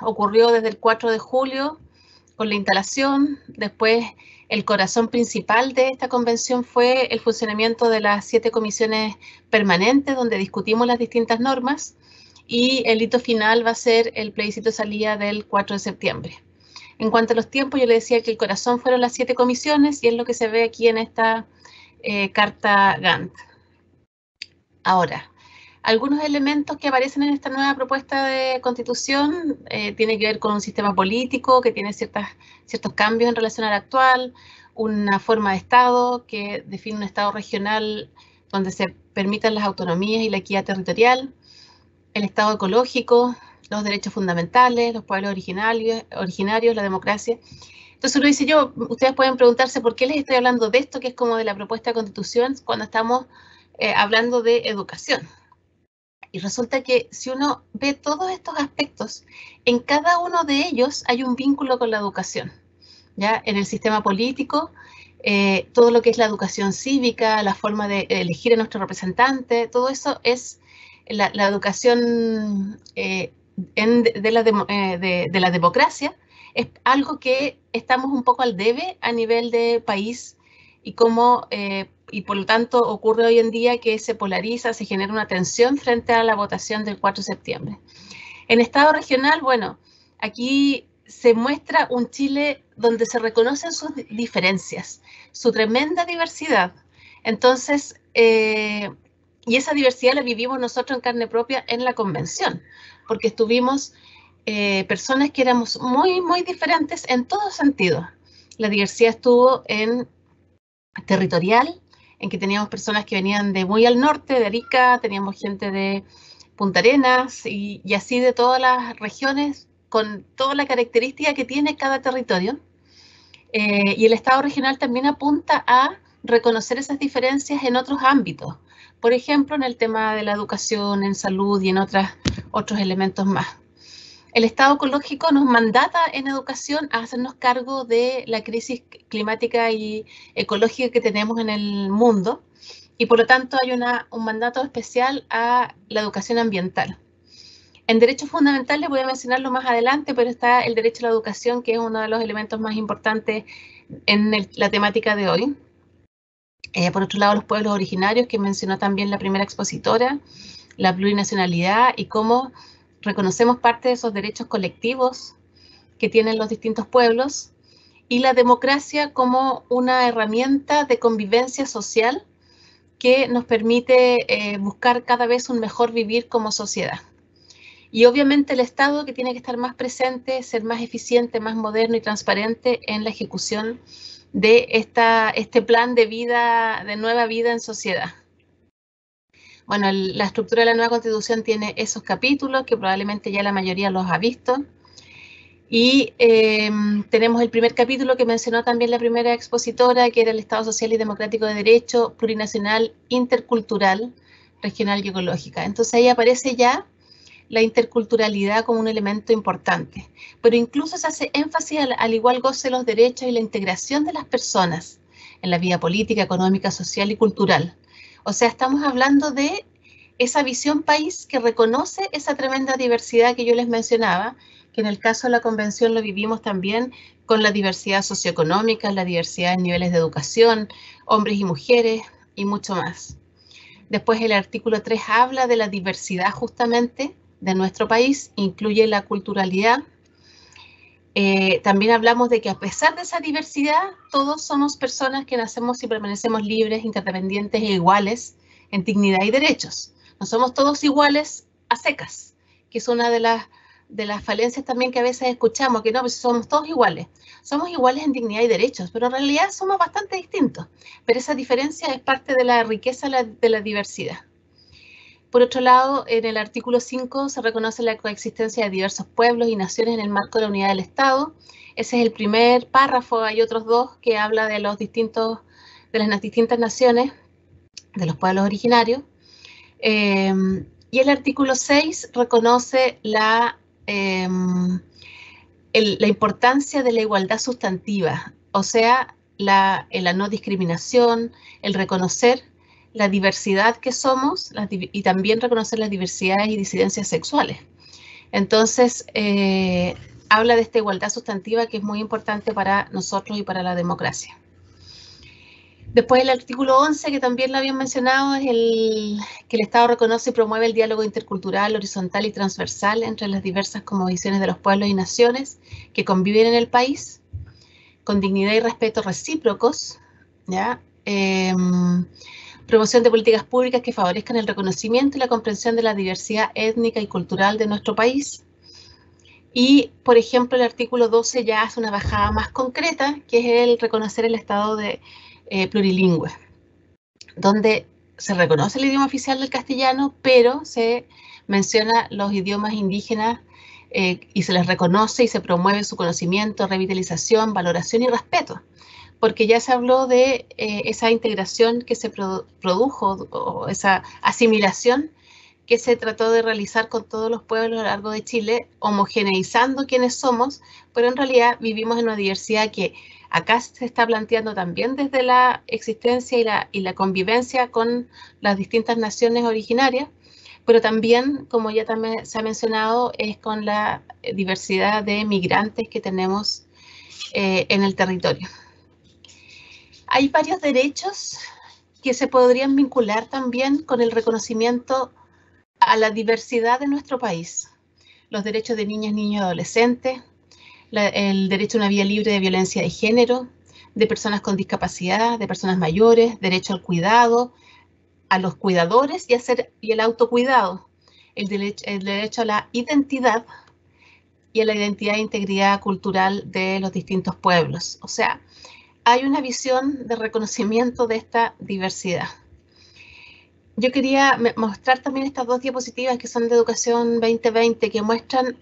E: ocurrió desde el 4 de julio con la instalación. Después, el corazón principal de esta convención fue el funcionamiento de las 7 comisiones permanentes donde discutimos las distintas normas y el hito final va a ser el plebiscito de salida del 4 de septiembre. En cuanto a los tiempos, yo le decía que el corazón fueron las 7 comisiones y es lo que se ve aquí en esta carta Gantt. Ahora, algunos elementos que aparecen en esta nueva propuesta de constitución tienen que ver con un sistema político que tiene ciertos cambios en relación al actual, una forma de Estado que define un Estado regional donde se permitan las autonomías y la equidad territorial, el Estado ecológico, los derechos fundamentales, los pueblos originarios, la democracia. Entonces uno dice ustedes pueden preguntarse por qué les estoy hablando de esto, que es como de la propuesta de constitución, cuando estamos hablando de educación. Y resulta que si uno ve todos estos aspectos, en cada uno de ellos hay un vínculo con la educación. ¿Ya? En el sistema político, todo lo que es la educación cívica, la forma de elegir a nuestro representante, todo eso es la educación de la democracia, es algo que estamos un poco al debe a nivel de país y cómo y por lo tanto ocurre hoy en día que se polariza, se genera una tensión frente a la votación del 4 de septiembre. En Estado regional, bueno, aquí se muestra un Chile donde se reconocen sus diferencias, su tremenda diversidad. Entonces, y esa diversidad la vivimos nosotros en carne propia en la convención, porque estuvimos personas que éramos muy, muy diferentes en todo sentido. La diversidad estuvo en territorial, en que teníamos personas que venían de muy al norte, de Arica, teníamos gente de Punta Arenas y así de todas las regiones, con toda la característica que tiene cada territorio. Y el Estado regional también apunta a reconocer esas diferencias en otros ámbitos, por ejemplo, en el tema de la educación, en salud y en otros elementos más. El Estado ecológico nos mandata en educación a hacernos cargo de la crisis climática y ecológica que tenemos en el mundo, y por lo tanto hay un mandato especial a la educación ambiental. En derechos fundamentales voy a mencionarlo más adelante, pero está el derecho a la educación, que es uno de los elementos más importantes en la temática de hoy. Por otro lado, los pueblos originarios, que mencionó también la primera expositora, la plurinacionalidad y cómo reconocemos parte de esos derechos colectivos que tienen los distintos pueblos, y la democracia como una herramienta de convivencia social que nos permite buscar cada vez un mejor vivir como sociedad. Y obviamente el Estado, que tiene que estar más presente, ser más eficiente, más moderno y transparente en la ejecución de este plan de vida, de nueva vida en sociedad. Bueno, la estructura de la nueva Constitución tiene esos capítulos que probablemente ya la mayoría los ha visto. Y tenemos el primer capítulo que mencionó también la primera expositora, que era el Estado Social y Democrático de Derecho, plurinacional, intercultural, regional y ecológica. Entonces ahí aparece ya la interculturalidad como un elemento importante. Pero incluso se hace énfasis al igual goce de los derechos y la integración de las personas en la vida política, económica, social y cultural. O sea, estamos hablando de esa visión país que reconoce esa tremenda diversidad que yo les mencionaba, que en el caso de la Convención lo vivimos también con la diversidad socioeconómica, la diversidad en niveles de educación, hombres y mujeres y mucho más. Después el artículo 3 habla de la diversidad justamente de nuestro país, incluye la culturalidad. También hablamos de que a pesar de esa diversidad, todos somos personas que nacemos y permanecemos libres, interdependientes e iguales en dignidad y derechos. No somos todos iguales a secas, que es una de las falencias también que a veces escuchamos, que no, pues somos todos iguales. Somos iguales en dignidad y derechos, pero en realidad somos bastante distintos. Pero esa diferencia es parte de la riqueza de la diversidad. Por otro lado, en el artículo 5 se reconoce la coexistencia de diversos pueblos y naciones en el marco de la unidad del Estado. Ese es el primer párrafo, hay otros dos que habla de las distintas naciones, de los pueblos originarios. Y el artículo 6 reconoce la importancia de la igualdad sustantiva, o sea, la no discriminación, el reconocer la diversidad que somos y también reconocer las diversidades y disidencias sexuales. Entonces, habla de esta igualdad sustantiva que es muy importante para nosotros y para la democracia. Después el artículo 11, que también lo habían mencionado, es que el Estado reconoce y promueve el diálogo intercultural, horizontal y transversal entre las diversas cosmovisiones de los pueblos y naciones que conviven en el país, con dignidad y respeto recíprocos, ¿ya? Promoción de políticas públicas que favorezcan el reconocimiento y la comprensión de la diversidad étnica y cultural de nuestro país. Y, por ejemplo, el artículo 12 ya hace una bajada más concreta, que es el reconocer el estado de plurilingüe, donde se reconoce el idioma oficial del castellano, pero se menciona los idiomas indígenas y se les reconoce y se promueve su conocimiento, revitalización, valoración y respeto, porque ya se habló de esa integración que se produjo, o esa asimilación que se trató de realizar con todos los pueblos a lo largo de Chile, homogeneizando quiénes somos, pero en realidad vivimos en una diversidad que acá se está planteando también desde la existencia y la convivencia con las distintas naciones originarias, pero también, como ya también se ha mencionado, es con la diversidad de migrantes que tenemos en el territorio. Hay varios derechos que se podrían vincular también con el reconocimiento a la diversidad de nuestro país. Los derechos de niñas, niños y adolescentes, el derecho a una vida libre de violencia de género, de personas con discapacidad, de personas mayores, derecho al cuidado, a los cuidadores y el autocuidado, el derecho a la identidad, y a la identidad e integridad cultural de los distintos pueblos. O sea, hay una visión de reconocimiento de esta diversidad. Yo quería mostrar también estas dos diapositivas que son de Educación 2020, que muestran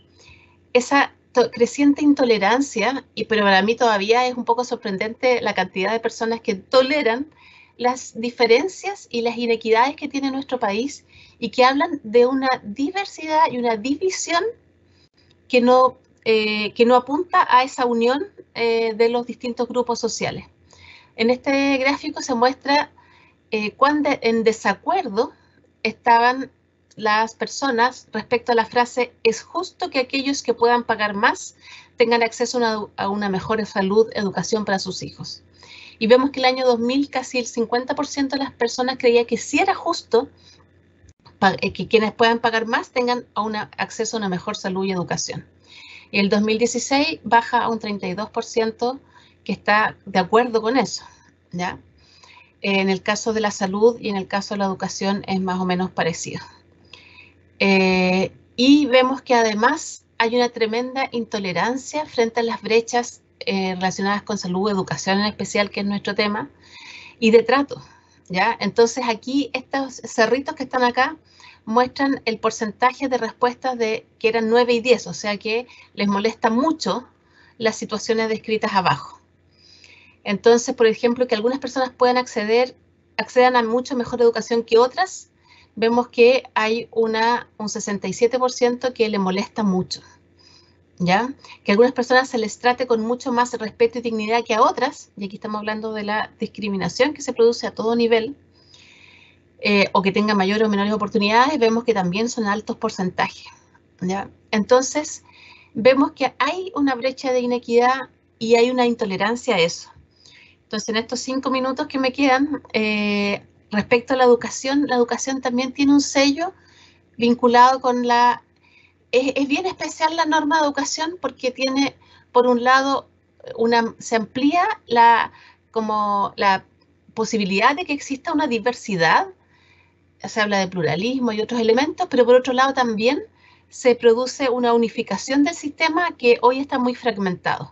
E: esa creciente intolerancia, pero para mí todavía es un poco sorprendente la cantidad de personas que toleran las diferencias y las inequidades que tiene nuestro país y que hablan de una diversidad y una división que no apunta a esa unión de los distintos grupos sociales. En este gráfico se muestra cuán en desacuerdo estaban las personas respecto a la frase «es justo que aquellos que puedan pagar más tengan acceso a una mejor salud, educación para sus hijos». Y vemos que el año 2000 casi el 50% de las personas creía que sí era justo que quienes puedan pagar más tengan acceso a una mejor salud y educación. Y el 2016 baja a un 32% que está de acuerdo con eso, ¿ya? En el caso de la salud y en el caso de la educación es más o menos parecido. Y vemos que además hay una tremenda intolerancia frente a las brechas relacionadas con salud, educación en especial, que es nuestro tema, y de trato, ¿ya? Entonces aquí estos cerritos que están acá muestran el porcentaje de respuestas que eran 9 y 10, o sea que les molesta mucho las situaciones descritas abajo. Entonces, por ejemplo, que algunas personas puedan accedan a mucho mejor educación que otras, vemos que hay un 67% que le molesta mucho, ¿ya? Que a algunas personas se les trate con mucho más respeto y dignidad que a otras, y aquí estamos hablando de la discriminación que se produce a todo nivel, o que tengan mayores o menores oportunidades, vemos que también son altos porcentajes, ¿ya? Entonces, vemos que hay una brecha de inequidad y hay una intolerancia a eso. Entonces, en estos 5 minutos que me quedan, respecto a la educación también tiene un sello vinculado con es bien especial la norma de educación porque tiene, por un lado, se amplía la posibilidad de que exista una diversidad, se habla de pluralismo y otros elementos, pero por otro lado también se produce una unificación del sistema que hoy está muy fragmentado.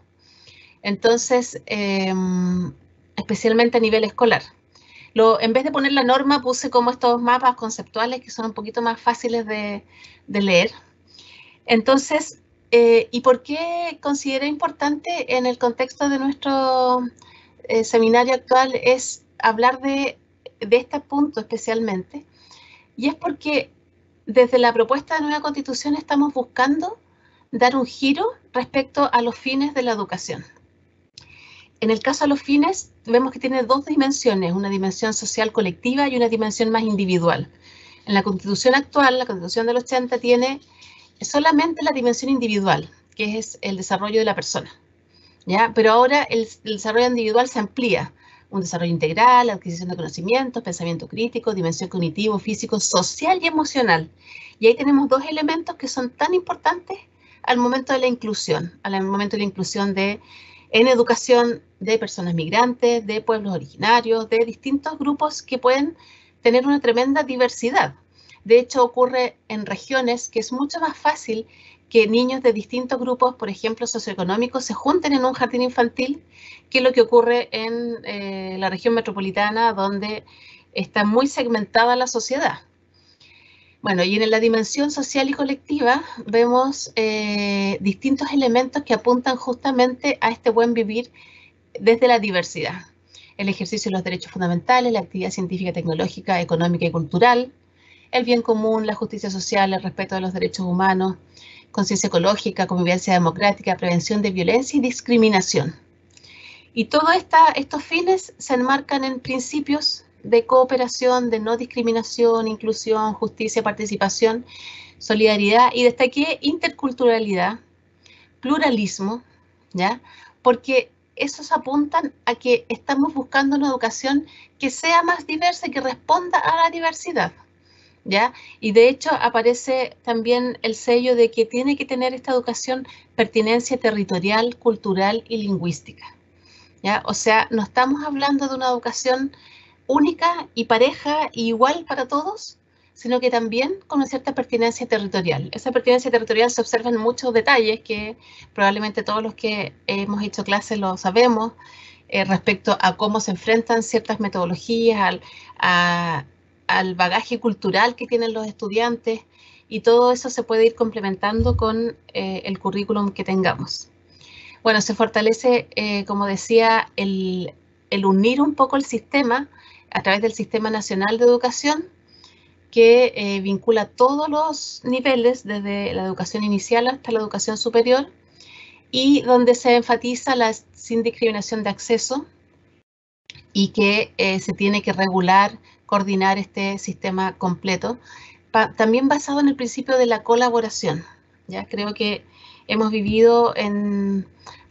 E: Entonces, especialmente a nivel escolar. En vez de poner la norma, puse como estos mapas conceptuales que son un poquito más fáciles de leer. Entonces, ¿y por qué considero importante en el contexto de nuestro seminario actual es hablar de este punto especialmente? Y es porque desde la propuesta de nueva Constitución estamos buscando dar un giro respecto a los fines de la educación. En el caso de los fines, vemos que tiene dos dimensiones, una dimensión social colectiva y una dimensión más individual. En la Constitución actual, la Constitución del 80, tiene solamente la dimensión individual, que es el desarrollo de la persona, ¿ya? Pero ahora el desarrollo individual se amplía, un desarrollo integral, adquisición de conocimientos, pensamiento crítico, dimensión cognitivo, físico, social y emocional. Y ahí tenemos dos elementos que son tan importantes al momento de la inclusión, en educación de personas migrantes, de pueblos originarios, de distintos grupos que pueden tener una tremenda diversidad. De hecho, ocurre en regiones que es mucho más fácil que niños de distintos grupos, por ejemplo, socioeconómicos, se junten en un jardín infantil, que es lo que ocurre en la región metropolitana, donde está muy segmentada la sociedad. Bueno, y en la dimensión social y colectiva vemos distintos elementos que apuntan justamente a este buen vivir desde la diversidad. El ejercicio de los derechos fundamentales, la actividad científica, tecnológica, económica y cultural, el bien común, la justicia social, el respeto de los derechos humanos, conciencia ecológica, convivencia democrática, prevención de violencia y discriminación. Y todos estos fines se enmarcan en principios de cooperación, de no discriminación, inclusión, justicia, participación, solidaridad, y destaqué interculturalidad, pluralismo, ¿ya? Porque esos apuntan a que estamos buscando una educación que sea más diversa y que responda a la diversidad, ¿ya? Y de hecho aparece también el sello de que tiene que tener esta educación pertinencia territorial, cultural y lingüística, ¿ya? O sea, no estamos hablando de una educación única y pareja y igual para todos, sino que también con una cierta pertinencia territorial. Esa pertinencia territorial se observa en muchos detalles que probablemente todos los que hemos hecho clases lo sabemos, respecto a cómo se enfrentan ciertas metodologías, al bagaje cultural que tienen los estudiantes, y todo eso se puede ir complementando con el currículum que tengamos. Bueno, se fortalece, como decía, el unir un poco el sistema a través del Sistema Nacional de Educación, que vincula todos los niveles, desde la educación inicial hasta la educación superior, y donde se enfatiza la sin discriminación de acceso y que se tiene que regular, coordinar este sistema completo, también basado en el principio de la colaboración. ¿Ya? Creo que hemos vivido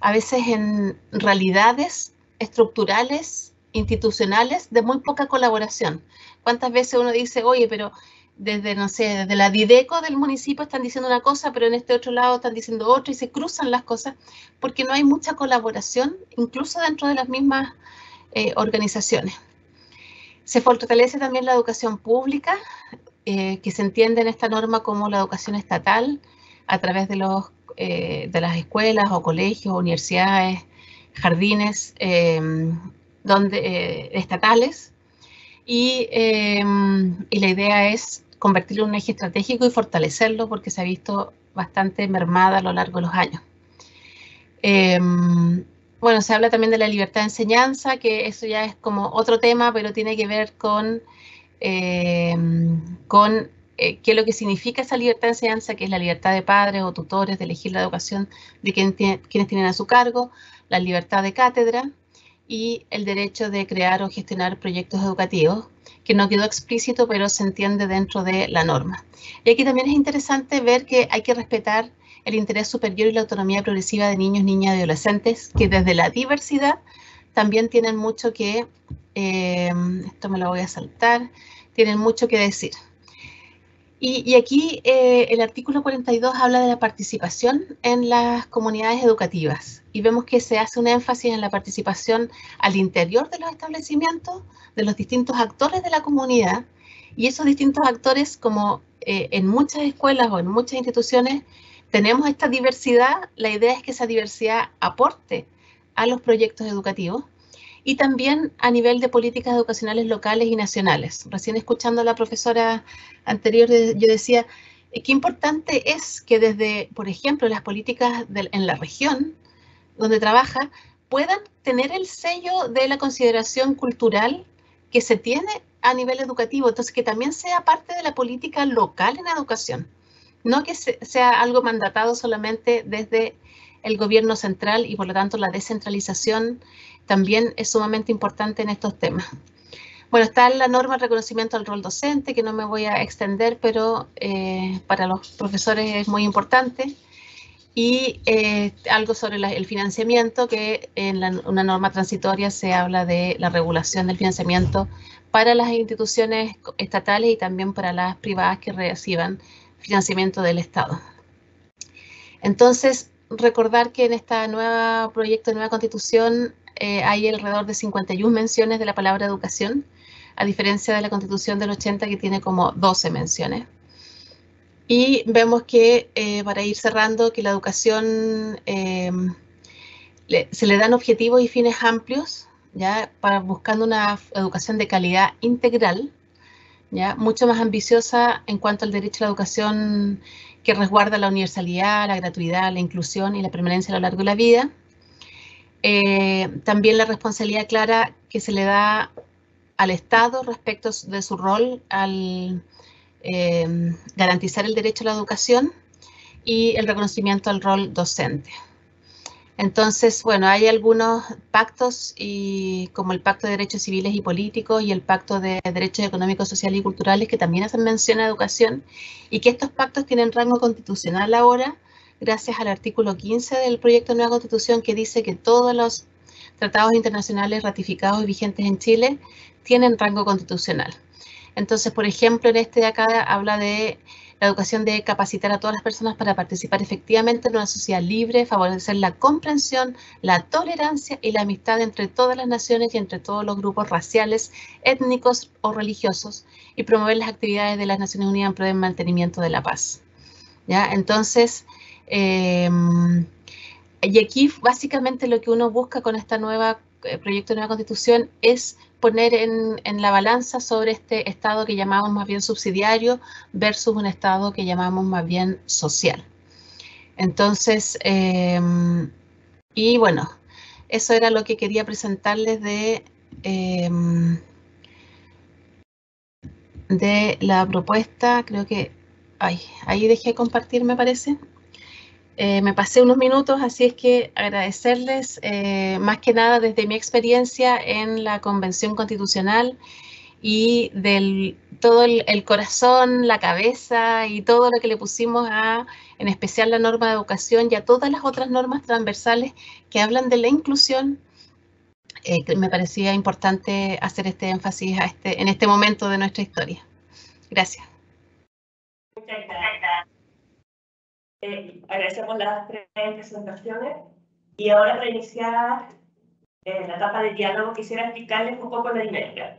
E: a veces en realidades estructurales, institucionales, de muy poca colaboración. ¿Cuántas veces uno dice, oye, pero desde, no sé, desde la Dideco del municipio están diciendo una cosa, pero en este otro lado están diciendo otra, y se cruzan las cosas porque no hay mucha colaboración, incluso dentro de las mismas organizaciones. Se fortalece también la educación pública, que se entiende en esta norma como la educación estatal, a través de las escuelas o colegios, universidades, jardines estatales, y la idea es convertirlo en un eje estratégico y fortalecerlo, porque se ha visto bastante mermada a lo largo de los años. Bueno, se habla también de la libertad de enseñanza, que eso ya es como otro tema, pero tiene que ver con qué es lo que significa esa libertad de enseñanza, que es la libertad de padres o tutores de elegir la educación de quienes tienen a su cargo, la libertad de cátedra y el derecho de crear o gestionar proyectos educativos, que no quedó explícito, pero se entiende dentro de la norma. Y aquí también es interesante ver que hay que respetar el interés superior y la autonomía progresiva de niños, niñas y adolescentes, que desde la diversidad también tienen mucho que, esto me lo voy a saltar, tienen mucho que decir. Y aquí el artículo 42 habla de la participación en las comunidades educativas, y vemos que se hace un énfasis en la participación al interior de los establecimientos, de los distintos actores de la comunidad, y esos distintos actores, como en muchas escuelas o en muchas instituciones tenemos esta diversidad, la idea es que esa diversidad aporte a los proyectos educativos, y también a nivel de políticas educacionales locales y nacionales. Recién escuchando a la profesora anterior, yo decía, qué importante es que desde, por ejemplo, las políticas en la región donde trabaja, puedan tener el sello de la consideración cultural que se tiene a nivel educativo, entonces que también sea parte de la política local en educación, no que sea algo mandatado solamente desde el gobierno central, y por lo tanto la descentralización también es sumamente importante en estos temas. Bueno, está la norma de reconocimiento al rol docente, que no me voy a extender, pero para los profesores es muy importante. Y algo sobre el financiamiento, que en una norma transitoria se habla de la regulación del financiamiento para las instituciones estatales y también para las privadas que reciban financiamiento del Estado. Entonces, recordar que en este nuevo proyecto de nueva Constitución hay alrededor de 51 menciones de la palabra educación, a diferencia de la Constitución del 80, que tiene como 12 menciones. Y vemos que, para ir cerrando, que la educación se le dan objetivos y fines amplios, ¿ya? Buscando una educación de calidad integral, ¿ya? Mucho más ambiciosa en cuanto al derecho a la educación, que resguarda la universalidad, la gratuidad, la inclusión y la permanencia a lo largo de la vida. También la responsabilidad clara que se le da al Estado respecto de su rol al garantizar el derecho a la educación, y el reconocimiento al rol docente. Entonces, bueno, hay algunos pactos, como el Pacto de Derechos Civiles y Políticos y el Pacto de Derechos Económicos, Sociales y Culturales, que también hacen mención a educación, y que estos pactos tienen rango constitucional ahora, gracias al artículo 15 del proyecto de nueva Constitución, que dice que todos los tratados internacionales ratificados y vigentes en Chile tienen rango constitucional. Entonces, por ejemplo, en este de acá habla de La educación debe capacitar a todas las personas para participar efectivamente en una sociedad libre, favorecer la comprensión, la tolerancia y la amistad entre todas las naciones y entre todos los grupos raciales, étnicos o religiosos, y promover las actividades de las Naciones Unidas en pro del mantenimiento de la paz. ¿Ya? Entonces, y aquí básicamente lo que uno busca con esta nueva proyecto de nueva constitución es poner en la balanza sobre este estado que llamamos más bien subsidiario versus un estado que llamamos más bien social. Entonces, y bueno, eso era lo que quería presentarles de la propuesta. Creo que ahí dejé compartir, me parece. Me pasé unos minutos, así es que agradecerles más que nada desde mi experiencia en la Convención Constitucional y del todo el corazón, la cabeza y todo lo que le pusimos en especial la norma de educación y a todas las otras normas transversales que hablan de la inclusión, que me parecía importante hacer este énfasis en este momento de nuestra historia. Gracias.
A: Muchas gracias. Agradecemos las 3 presentaciones y ahora para iniciar la etapa de diálogo quisiera explicarles un poco la dinámica.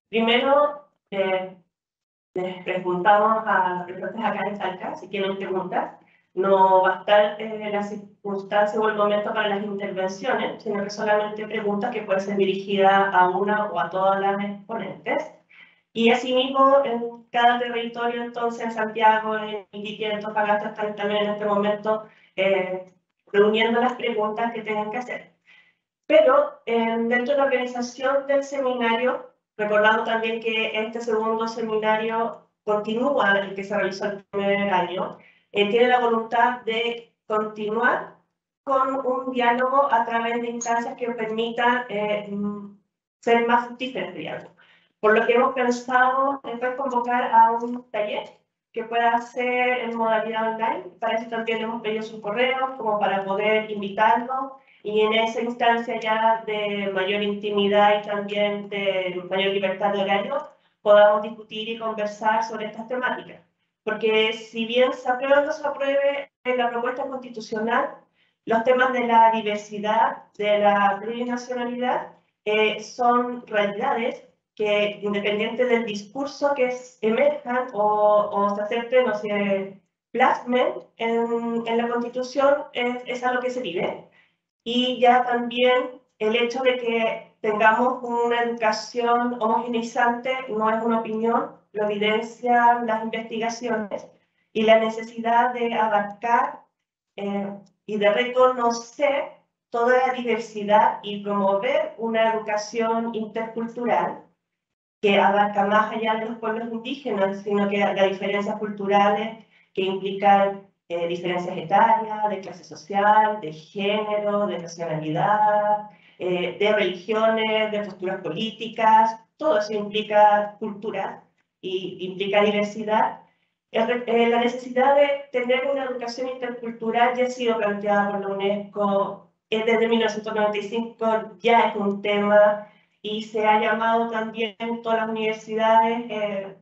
A: Primero, les preguntamos a los presentes acá en Talca si tienen preguntas. No va a estar la circunstancia o el momento para las intervenciones, sino que solamente preguntas que pueden ser dirigidas a una o a todas las exponentes. Y asimismo, en cada territorio, entonces, en Santiago, en Iquique, en Antofagasta, están también en este momento reuniendo las preguntas que tengan que hacer. Pero dentro de la organización del seminario, recordando también que este segundo seminario continúa el que se realizó el primer año, tiene la voluntad de continuar con un diálogo a través de instancias que permitan ser más fructíferos este diálogo. Por lo que hemos pensado en convocar a un taller que pueda ser en modalidad online. Para eso también hemos pedido sus correos como para poder invitarlos y en esa instancia ya de mayor intimidad y también de mayor libertad de horario podamos discutir y conversar sobre estas temáticas. Porque si bien se apruebe o no se apruebe la propuesta constitucional, los temas de la diversidad, de la plurinacionalidad, son realidades que, independiente del discurso que emerjan o se acepten o se plasmen en la Constitución, es algo que se vive. Y ya también el hecho de que tengamos una educación homogeneizante no es una opinión, lo evidencian las investigaciones, y la necesidad de abarcar y de reconocer toda la diversidad y promover una educación intercultural que abarca más allá de los pueblos indígenas, sino que las diferencias culturales que implican diferencias etarias, de clase social, de género, de nacionalidad, de religiones, de posturas políticas, todo eso implica cultura y implica diversidad. La necesidad de tener una educación intercultural ya ha sido planteada por la UNESCO desde 1995, ya es un tema y se ha llamado también todas las universidades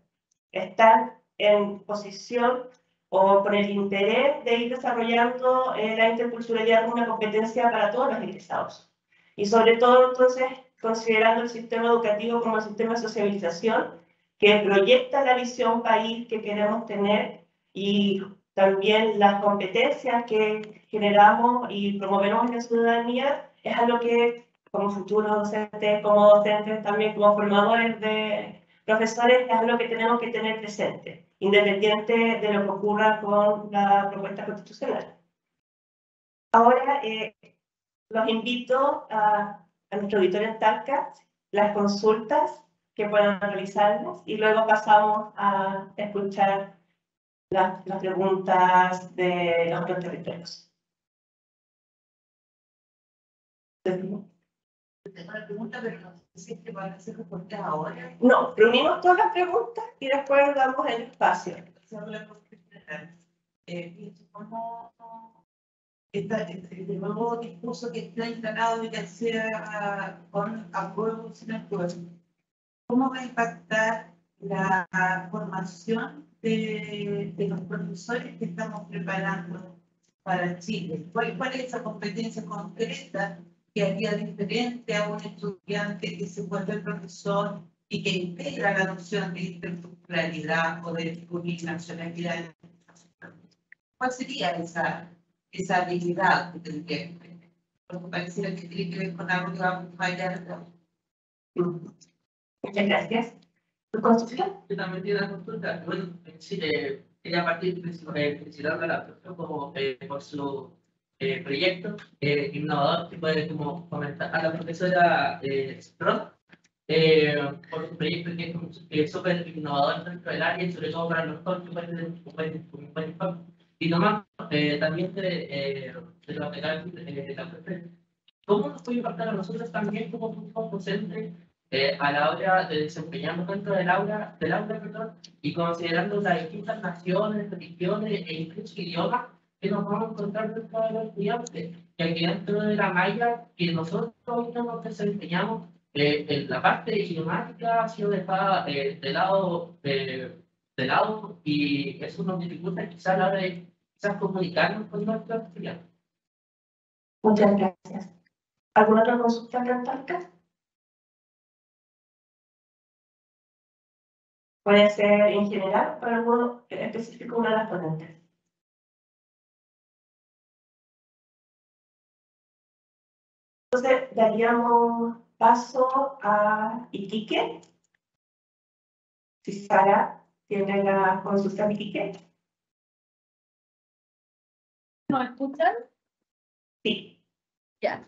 A: están en posición o con el interés de ir desarrollando la interculturalidad como una competencia para todos los egresados. Y sobre todo, entonces, considerando el sistema educativo como el sistema de socialización que proyecta la visión país que queremos tener y también las competencias que generamos y promovemos en la ciudadanía, es algo que como futuros docentes, como docentes, también como formadores de profesores, es algo que tenemos que tener presente, independiente de lo que ocurra con la propuesta constitucional. Ahora los invito a nuestro auditorio en Talca, las consultas que puedan realizarlas y luego pasamos a escuchar las preguntas de los otros territorios.
F: Una pregunta, pero no sé si es que van a hacer respuestas ahora.
A: No, reunimos todas las preguntas y después damos el espacio.
F: ¿Cómo el nuevo discurso que está instalado y que sea con apruebo sin apruebo? ¿Cómo va a impactar la formación de los profesores que estamos preparando para Chile? ¿Cuál es esa competencia concreta que haría diferente a un estudiante que se vuelve profesor y que integra la noción de interculturalidad o de plurinacionalidad? ¿Cuál sería esa habilidad que tendría que tener? Porque pareciera que tiene que ver con algo que va más allá de la...
A: Muchas gracias. ¿Tu consulta?
G: Yo también tengo una consulta. Bueno, en Chile, ella partir felicitando a la profesora como por su proyecto innovador que puede como comentar a la profesora Roth por su proyecto que es súper innovador dentro del área y sobre todo para los jóvenes que pueden tener un buen impacto. Y tomando también de lo que acaba de decir la profesora, ¿cómo nos puede impactar a nosotros también como función docente a la hora de desempeñarnos dentro del aula, perdón, y considerando las distintas naciones, religiones e incluso idiomas que nos vamos a encontrar dentro de los estudiantes? Y aquí dentro de la malla que nosotros nos desempeñamos, la parte idiomática ha sido dejada de lado y eso nos dificulta quizás a la hora de quizás comunicarnos con nuestros estudiantes.
A: Muchas gracias. ¿Alguna otra consulta, Cantalca? Puede ser en general para alguno específico, una de las ponentes. Entonces, daríamos paso a Iquique. Si Sara tiene la consulta de Iquique.
H: ¿Nos escuchan?
A: Sí.
H: Ya.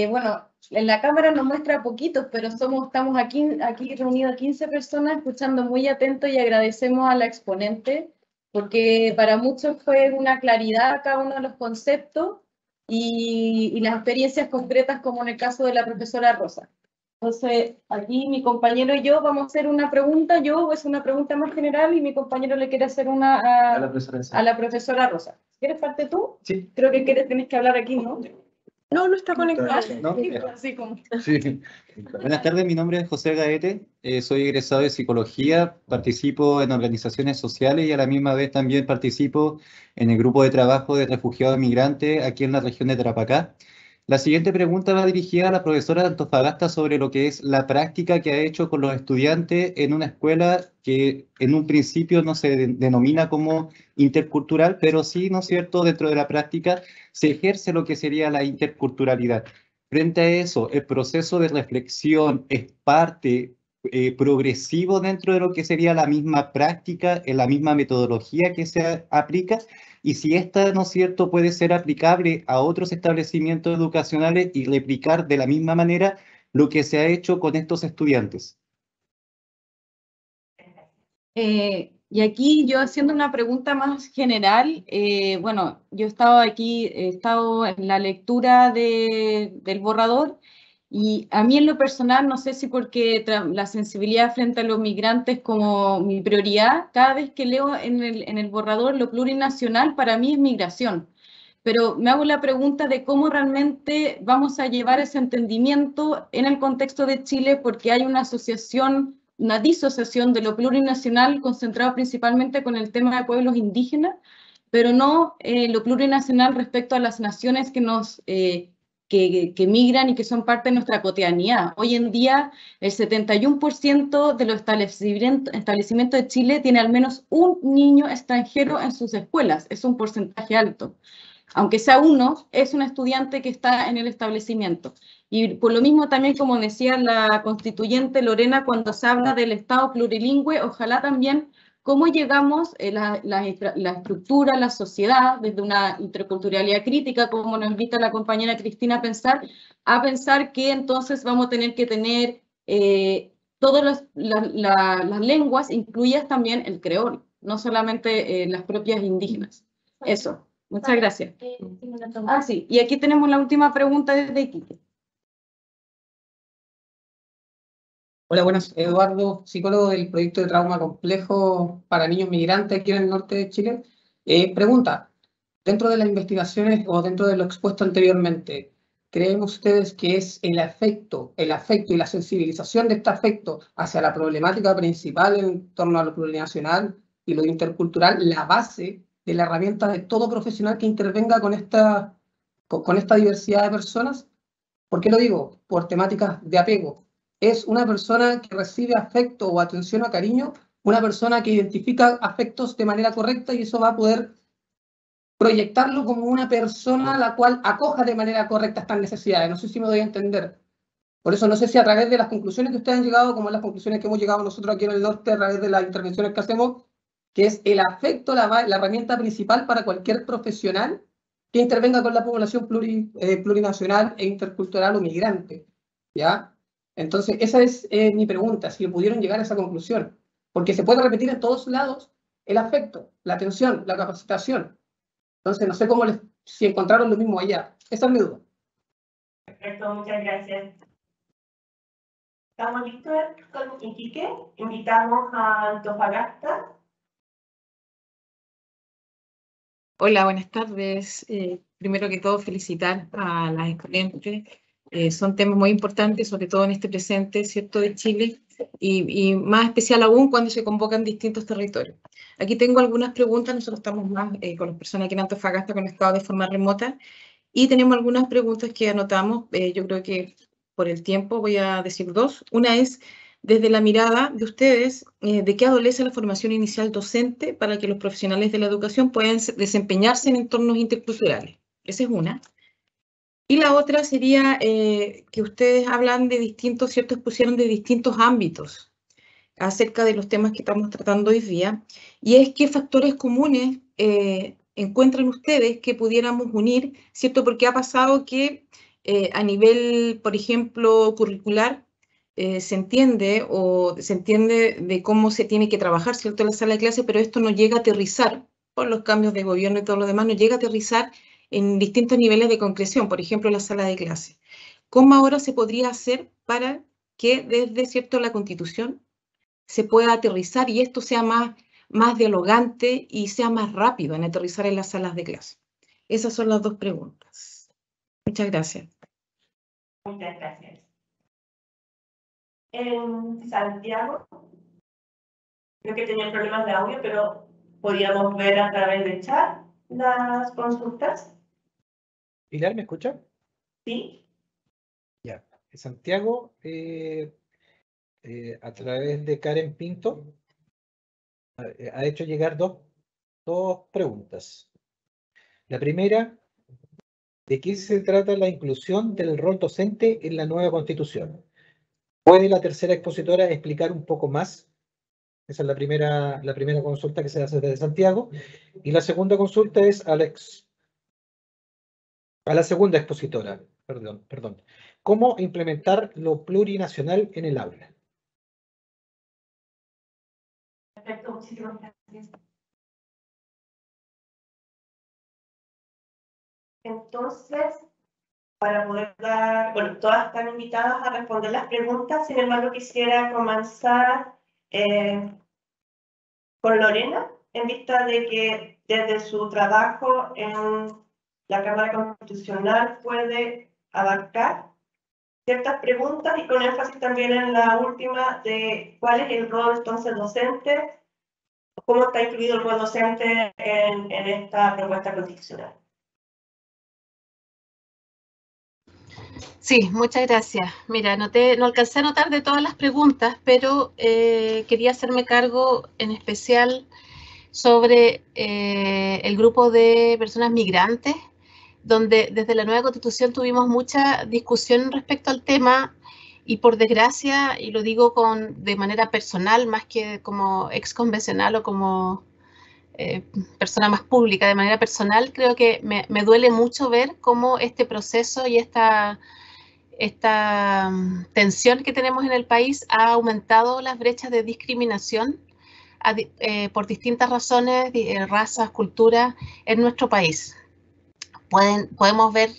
H: Bueno, en la cámara nos muestra poquitos, pero estamos aquí reunidos 15 personas escuchando muy atentos y agradecemos a la exponente porque para muchos fue una claridad cada uno de los conceptos y las experiencias concretas como en el caso de la profesora Rosa. Entonces, aquí mi compañero y yo vamos a hacer una pregunta, yo es una pregunta más general y mi compañero le quiere hacer una a la profesora Rosa. ¿Quieres parte tú?
I: Sí.
H: Creo que tenés que hablar aquí, ¿no?
D: No está conectado.
I: ¿No?
H: Así como.
I: Sí. Buenas tardes, mi nombre es José Gaete, soy egresado de Psicología, participo en organizaciones sociales y a la misma vez también participo en el grupo de trabajo de refugiados migrantes aquí en la región de Tarapacá. La siguiente pregunta va dirigida a la profesora de Antofagasta sobre lo que es la práctica que ha hecho con los estudiantes en una escuela que en un principio no se denomina como intercultural, pero sí, ¿no es cierto?, dentro de la práctica se ejerce lo que sería la interculturalidad. Frente a eso, el proceso de reflexión es parte progresivo dentro de lo que sería la misma práctica, en la misma metodología que se aplica, y si esta, ¿no es cierto?, puede ser aplicable a otros establecimientos educacionales y replicar de la misma manera lo que se ha hecho con estos estudiantes.
H: Y aquí yo haciendo una pregunta más general, bueno, yo he estado en la lectura del borrador y a mí en lo personal, no sé si porque la sensibilidad frente a los migrantes como mi prioridad, cada vez que leo en el borrador lo plurinacional para mí es migración. Pero me hago la pregunta de cómo realmente vamos a llevar ese entendimiento en el contexto de Chile porque hay una disociación de lo plurinacional concentrado principalmente con el tema de pueblos indígenas, pero no lo plurinacional respecto a las naciones que migran y que son parte de nuestra cotidianidad. Hoy en día, el 71% de los establecimientos de Chile tiene al menos un niño extranjero en sus escuelas. Es un porcentaje alto. Aunque sea uno, es un estudiante que está en el establecimiento. Y por lo mismo también, como decía la constituyente Lorena, cuando se habla del Estado plurilingüe, ojalá también cómo llegamos, la estructura, la sociedad, desde una interculturalidad crítica, como nos invita la compañera Cristina a pensar que entonces vamos a tener que tener todas las lenguas, incluidas también el creol, no solamente las propias indígenas. Eso. Muchas gracias. Sí, y aquí tenemos la última pregunta desde Iquique.
J: Hola, buenas. Eduardo, psicólogo del proyecto de trauma complejo para niños migrantes aquí en el norte de Chile. Pregunta, dentro de las investigaciones o dentro de lo expuesto anteriormente, ¿creen ustedes que es el afecto y la sensibilización de este afecto hacia la problemática principal en torno a lo plurinacional y lo intercultural la base de la herramienta de todo profesional que intervenga con esta diversidad de personas. ¿Por qué lo digo? Por temáticas de apego. Es una persona que recibe afecto o atención o cariño, una persona que identifica afectos de manera correcta y eso va a poder proyectarlo como una persona a la cual acoja de manera correcta estas necesidades. No sé si me doy a entender. Por eso no sé si a través de las conclusiones que ustedes han llegado, como las conclusiones que hemos llegado nosotros aquí en el norte, a través de las intervenciones que hacemos, que es el afecto la herramienta principal para cualquier profesional que intervenga con la población plurinacional e intercultural o migrante, ¿ya? Entonces, esa es mi pregunta, si pudieron llegar a esa conclusión. Porque se puede repetir en todos lados el afecto, la atención, la capacitación. Entonces, no sé si encontraron lo mismo allá. Esa es mi duda.
A: Perfecto, muchas gracias. ¿Estamos listos con Iquique? Invitamos a Antofagasta.
K: Hola, buenas tardes. Primero que todo, felicitar a las exponentes. Son temas muy importantes, sobre todo en este presente, ¿cierto?, de Chile, y más especial aún cuando se convocan distintos territorios. Aquí tengo algunas preguntas. Nosotros estamos más con las personas aquí en Antofagasta conectados de forma remota, y tenemos algunas preguntas que anotamos. Yo creo que por el tiempo voy a decir dos. Una es, desde la mirada de ustedes, ¿de qué adolece la formación inicial docente para que los profesionales de la educación puedan desempeñarse en entornos interculturales? Esa es una. Y la otra sería que ustedes hablan de distintos, ¿cierto?, expusieron de distintos ámbitos acerca de los temas que estamos tratando hoy día, y es qué factores comunes encuentran ustedes que pudiéramos unir, ¿cierto? Porque ha pasado que a nivel, por ejemplo, curricular, se entiende de cómo se tiene que trabajar, ¿cierto?, en la sala de clase, pero esto no llega a aterrizar, por los cambios de gobierno y todo lo demás, no llega a aterrizar en distintos niveles de concreción, por ejemplo, en la sala de clase. ¿Cómo ahora se podría hacer para que desde, ¿cierto?, la Constitución se pueda aterrizar y esto sea más dialogante y sea más rápido en aterrizar en las salas de clase? Esas son las dos preguntas. Muchas gracias.
A: Muchas gracias. En Santiago, creo que tenían problemas de audio, pero podíamos ver a través del chat las consultas.
L: Pilar, ¿me escucha?
A: Sí.
L: Ya. Santiago, a través de Karen Pinto, ha hecho llegar dos preguntas. La primera, ¿de qué se trata la inclusión del rol docente en la nueva Constitución? ¿Puede la tercera expositora explicar un poco más? Esa es la primera consulta que se hace desde Santiago. Y la segunda consulta es a la segunda expositora. Perdón. ¿Cómo implementar lo plurinacional en el aula?
A: Perfecto, muchísimas gracias. Entonces, para poder dar, bueno, todas están invitadas a responder las preguntas, sin embargo quisiera comenzar con Lorena, en vista de que desde su trabajo en la Cámara Constitucional puede abarcar ciertas preguntas y con énfasis también en la última de cuál es el rol entonces docente, cómo está incluido el rol docente en esta propuesta constitucional.
E: Sí, muchas gracias. Mira, no alcancé a notar de todas las preguntas, pero quería hacerme cargo en especial sobre el grupo de personas migrantes, donde desde la nueva Constitución tuvimos mucha discusión respecto al tema y por desgracia, y lo digo de manera personal más que como ex convencional o como persona más pública, de manera personal, creo que me duele mucho ver cómo este proceso y esta tensión que tenemos en el país ha aumentado las brechas de discriminación por distintas razones, razas, culturas en nuestro país. Podemos ver,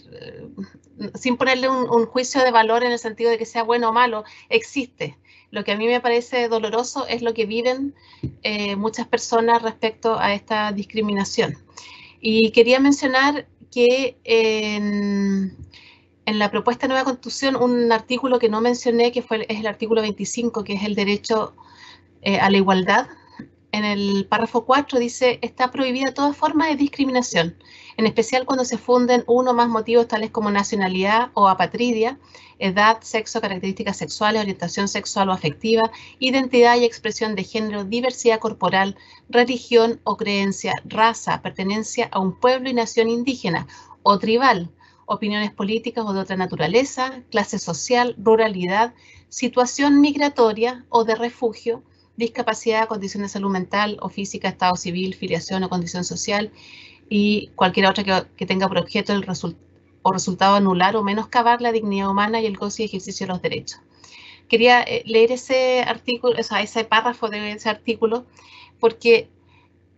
E: sin ponerle un juicio de valor en el sentido de que sea bueno o malo, existe. Lo que a mí me parece doloroso es lo que viven muchas personas respecto a esta discriminación. Y quería mencionar que en la propuesta de nueva Constitución, un artículo que no mencioné, que es el artículo 25, que es el derecho a la igualdad, en el párrafo 4 dice, está prohibida toda forma de discriminación, en especial cuando se funden uno o más motivos tales como nacionalidad o apatridia, edad, sexo, características sexuales, orientación sexual o afectiva, identidad y expresión de género, diversidad corporal, religión o creencia, raza, pertenencia a un pueblo y nación indígena o tribal, opiniones políticas o de otra naturaleza, clase social, ruralidad, situación migratoria o de refugio, discapacidad, condición de salud mental o física, estado civil, filiación o condición social y cualquier otra que tenga por objeto el resultado anular o menoscabar la dignidad humana y el goce y ejercicio de los derechos. Quería leer ese artículo, o sea, ese párrafo de ese artículo, porque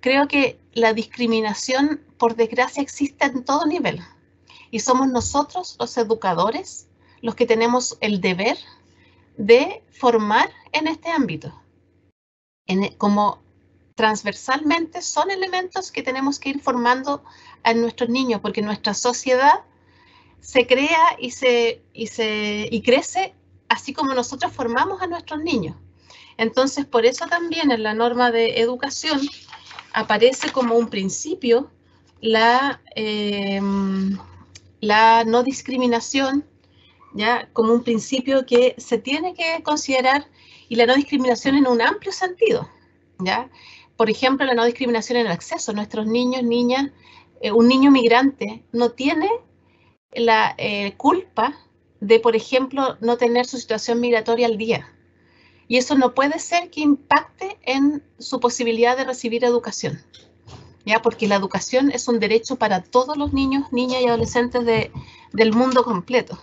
E: creo que la discriminación, por desgracia, existe en todo nivel. Y somos nosotros, los educadores, los que tenemos el deber de formar en este ámbito. Como transversalmente son elementos que tenemos que ir formando a nuestros niños, porque nuestra sociedad se crea y crece así como nosotros formamos a nuestros niños. Entonces, por eso también en la norma de educación aparece como un principio la no discriminación, ¿ya? Como un principio que se tiene que considerar, y la no discriminación en un amplio sentido, ¿ya? Por ejemplo, la no discriminación en el acceso. Nuestros niños, niñas, un niño migrante no tiene la culpa de, por ejemplo, no tener su situación migratoria al día. Y eso no puede ser que impacte en su posibilidad de recibir educación, ¿ya? Porque la educación es un derecho para todos los niños, niñas y adolescentes del mundo completo.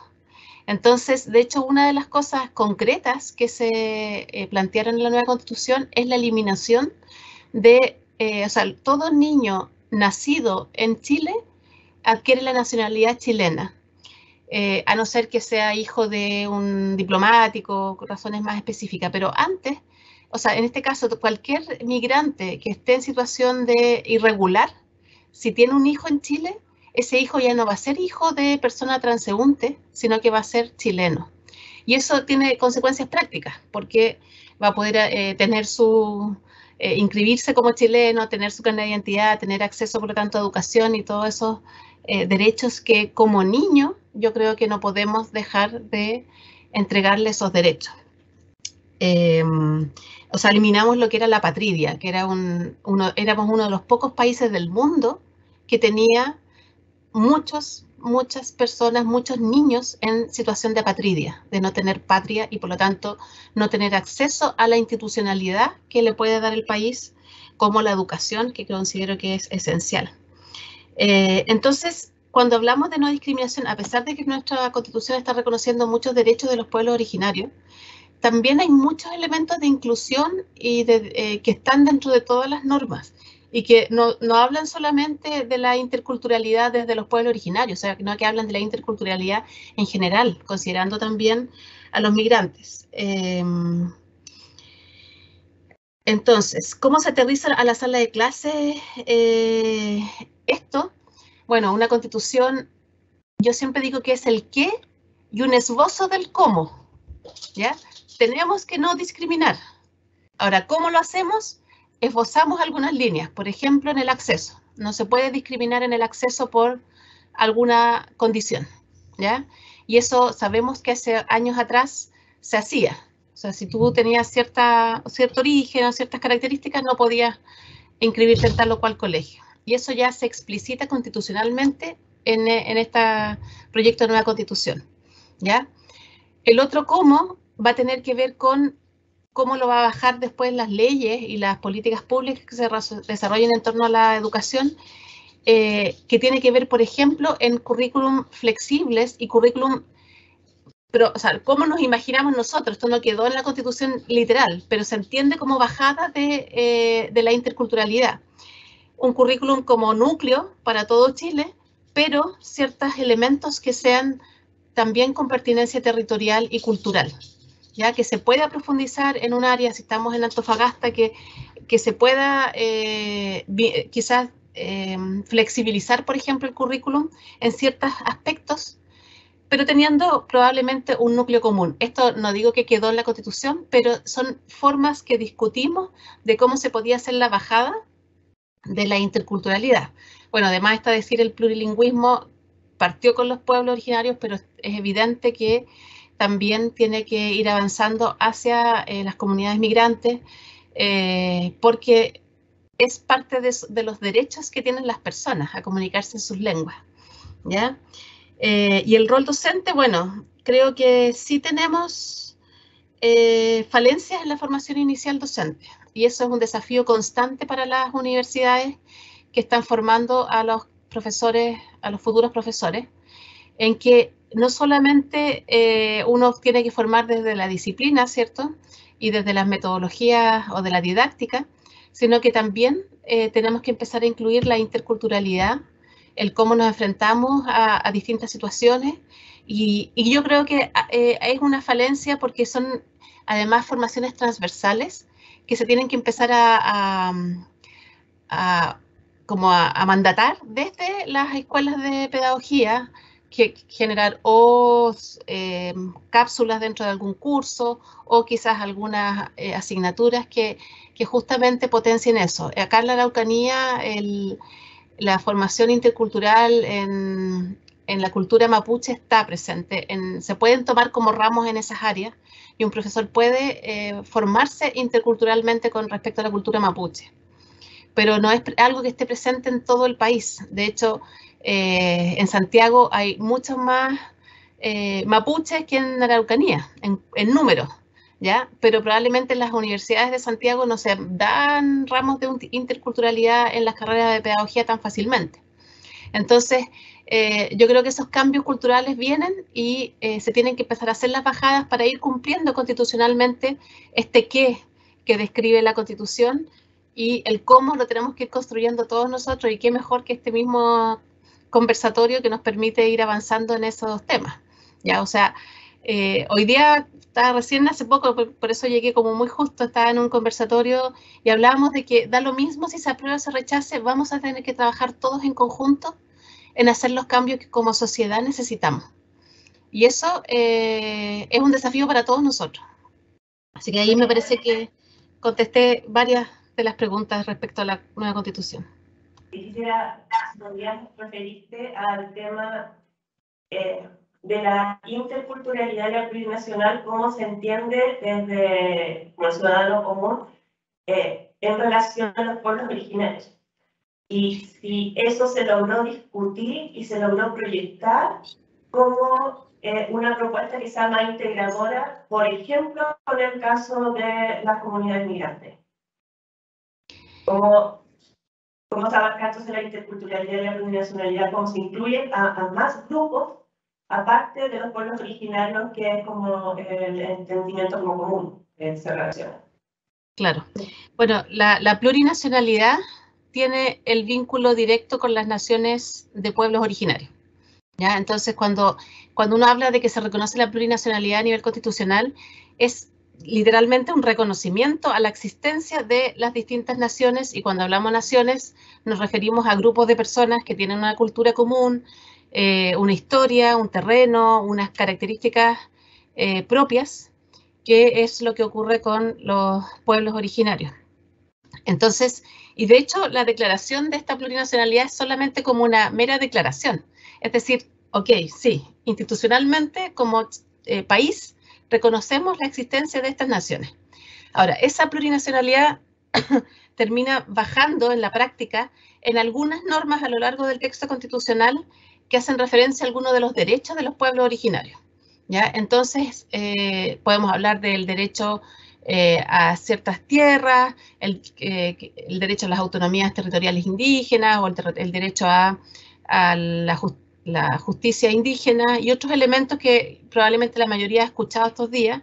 E: Entonces, de hecho, una de las cosas concretas que se plantearon en la nueva Constitución es la eliminación de, o sea, todo niño nacido en Chile adquiere la nacionalidad chilena, a no ser que sea hijo de un diplomático, con razones más específicas. Pero antes, o sea, en este caso, cualquier migrante que esté en situación de irregular, si tiene un hijo en Chile, ese hijo ya no va a ser hijo de persona transeúnte, sino que va a ser chileno. Y eso tiene consecuencias prácticas, porque va a poder tener inscribirse como chileno, tener su carnet de identidad, tener acceso, por lo tanto, a educación y todos esos derechos que como niño yo creo que no podemos dejar de entregarle esos derechos. O sea, eliminamos lo que era la apatridia, que era éramos uno de los pocos países del mundo que tenía muchas personas, muchos niños en situación de apatridia, de no tener patria y por lo tanto no tener acceso a la institucionalidad que le puede dar el país, como la educación, que considero que es esencial. Entonces, cuando hablamos de no discriminación, a pesar de que nuestra Constitución está reconociendo muchos derechos de los pueblos originarios, también hay muchos elementos de inclusión y que están dentro de todas las normas y que no hablan solamente de la interculturalidad desde los pueblos originarios, sino que hablan de la interculturalidad en general, considerando también a los migrantes. Entonces, ¿cómo se aterriza a la sala de clase esto? Bueno, una constitución, yo siempre digo que es el qué y un esbozo del cómo, ¿ya? Tenemos que no discriminar. Ahora, ¿cómo lo hacemos? Esbozamos algunas líneas, por ejemplo, en el acceso. No se puede discriminar en el acceso por alguna condición, ¿ya? Y eso sabemos que hace años atrás se hacía. O sea, si tú tenías cierto origen o ciertas características, no podías inscribirte en tal o cual colegio. Y eso ya se explicita constitucionalmente en este proyecto de nueva constitución, ¿ya? El otro cómo va a tener que ver con cómo lo va a bajar después las leyes y las políticas públicas que se desarrollen en torno a la educación, que tiene que ver, por ejemplo, en currículum flexibles y currículum, pero, o sea, cómo nos imaginamos nosotros, esto no quedó en la Constitución literal, pero se entiende como bajada de la interculturalidad. Un currículum como núcleo para todo Chile, pero ciertos elementos que sean también con pertinencia territorial y cultural, ya que se pueda profundizar en un área, si estamos en Antofagasta, que se pueda quizás flexibilizar, por ejemplo, el currículum en ciertos aspectos pero teniendo probablemente un núcleo común. Esto no digo que quedó en la Constitución, pero son formas que discutimos de cómo se podía hacer la bajada de la interculturalidad. Bueno, además está decir el plurilingüismo partió con los pueblos originarios, pero es evidente que también tiene que ir avanzando hacia las comunidades migrantes, porque es parte de los derechos que tienen las personas a comunicarse en sus lenguas, ¿ya? Y el rol docente, bueno, creo que sí tenemos falencias en la formación inicial docente, y eso es un desafío constante para las universidades que están formando a los profesores, a los futuros profesores, en que no solamente uno tiene que formar desde la disciplina, ¿cierto? Y desde las metodologías o de la didáctica, sino que también tenemos que empezar a incluir la interculturalidad, el cómo nos enfrentamos a distintas situaciones, y yo creo que es una falencia porque son además formaciones transversales que se tienen que empezar a mandatar desde las escuelas de pedagogía, que generar cápsulas dentro de algún curso o quizás algunas asignaturas que justamente potencien eso. Acá en la Araucanía la formación intercultural en la cultura mapuche está presente. Se pueden tomar como ramos en esas áreas y un profesor puede formarse interculturalmente con respecto a la cultura mapuche, pero no es algo que esté presente en todo el país. De hecho, en Santiago hay muchos más mapuches que en Araucanía, en número, ¿ya? Pero probablemente en las universidades de Santiago no se dan ramos de interculturalidad en las carreras de pedagogía tan fácilmente. Entonces, yo creo que esos cambios culturales vienen y se tienen que empezar a hacer las bajadas para ir cumpliendo constitucionalmente este qué que describe la Constitución, y el cómo lo tenemos que ir construyendo todos nosotros, y qué mejor que este mismo conversatorio que nos permite ir avanzando en esos temas. ¿Ya? O sea, hoy día, estaba recién hace poco, por eso llegué como muy justo, estaba en un conversatorio y hablábamos de que da lo mismo si se aprueba o se rechace, vamos a tener que trabajar todos en conjunto en hacer los cambios que como sociedad necesitamos. Y eso es un desafío para todos nosotros. Así que ahí me parece que contesté varias de las preguntas respecto a la nueva Constitución.
A: Quisiera, podrías referirte al tema de la interculturalidad y la plurinacional, cómo se entiende desde el ciudadano común en relación a los pueblos originarios. Y si eso se logró discutir y se logró proyectar como una propuesta que sea más integradora, por ejemplo, con el caso de las comunidades migrantes. ¿Cómo se abarca entonces la interculturalidad y la plurinacionalidad? ¿Cómo se incluyen a más grupos, aparte de los pueblos originarios, que es como el entendimiento como común que se relaciona?
E: Claro. Bueno, la plurinacionalidad tiene el vínculo directo con las naciones de pueblos originarios, ¿ya? Entonces, cuando uno habla de que se reconoce la plurinacionalidad a nivel constitucional, es literalmente un reconocimiento a la existencia de las distintas naciones, y cuando hablamos naciones nos referimos a grupos de personas que tienen una cultura común, una historia, un terreno, unas características propias, que es lo que ocurre con los pueblos originarios. Entonces, y de hecho la declaración de esta plurinacionalidad es solamente como una mera declaración, es decir, ok, sí, institucionalmente como país reconocemos la existencia de estas naciones. Ahora, esa plurinacionalidad termina bajando en la práctica en algunas normas a lo largo del texto constitucional que hacen referencia a algunos de los derechos de los pueblos originarios, ¿ya? Entonces, podemos hablar del derecho a ciertas tierras, el derecho a las autonomías territoriales indígenas, o el derecho a la justicia indígena, y otros elementos que probablemente la mayoría ha escuchado estos días,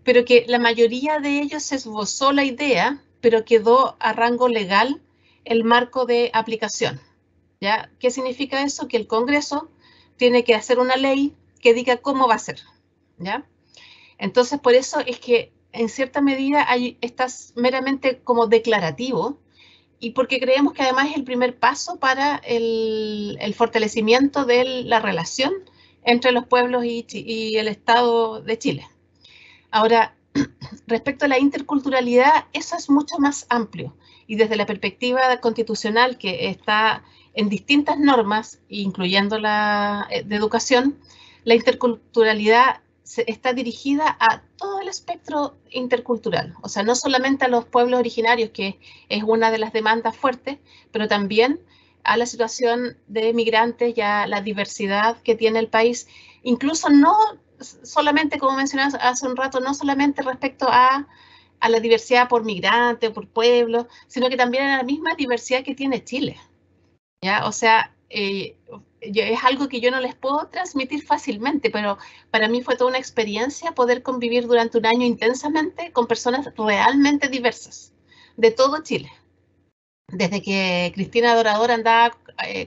E: pero que la mayoría de ellos se esbozó la idea, pero quedó a rango legal el marco de aplicación, ¿ya? ¿Qué significa eso? Que el Congreso tiene que hacer una ley que diga cómo va a ser, ¿ya? Entonces, por eso es que en cierta medida estás meramente como declarativo, y porque creemos que además es el primer paso para el fortalecimiento de la relación entre los pueblos y el Estado de Chile. Ahora, respecto a la interculturalidad, eso es mucho más amplio y desde la perspectiva constitucional que está en distintas normas, incluyendo la de educación, la interculturalidad está dirigida a todo el espectro intercultural, o sea, no solamente a los pueblos originarios, que es una de las demandas fuertes, pero también a la situación de migrantes y a la diversidad que tiene el país, incluso no solamente, como mencionabas hace un rato, no solamente respecto a la diversidad por migrante o por pueblo, sino que también a la misma diversidad que tiene Chile, ¿ya? O sea, es algo que yo no les puedo transmitir fácilmente, pero para mí fue toda una experiencia poder convivir durante un año intensamente con personas realmente diversas, de todo Chile. Desde que Cristina Dorador andaba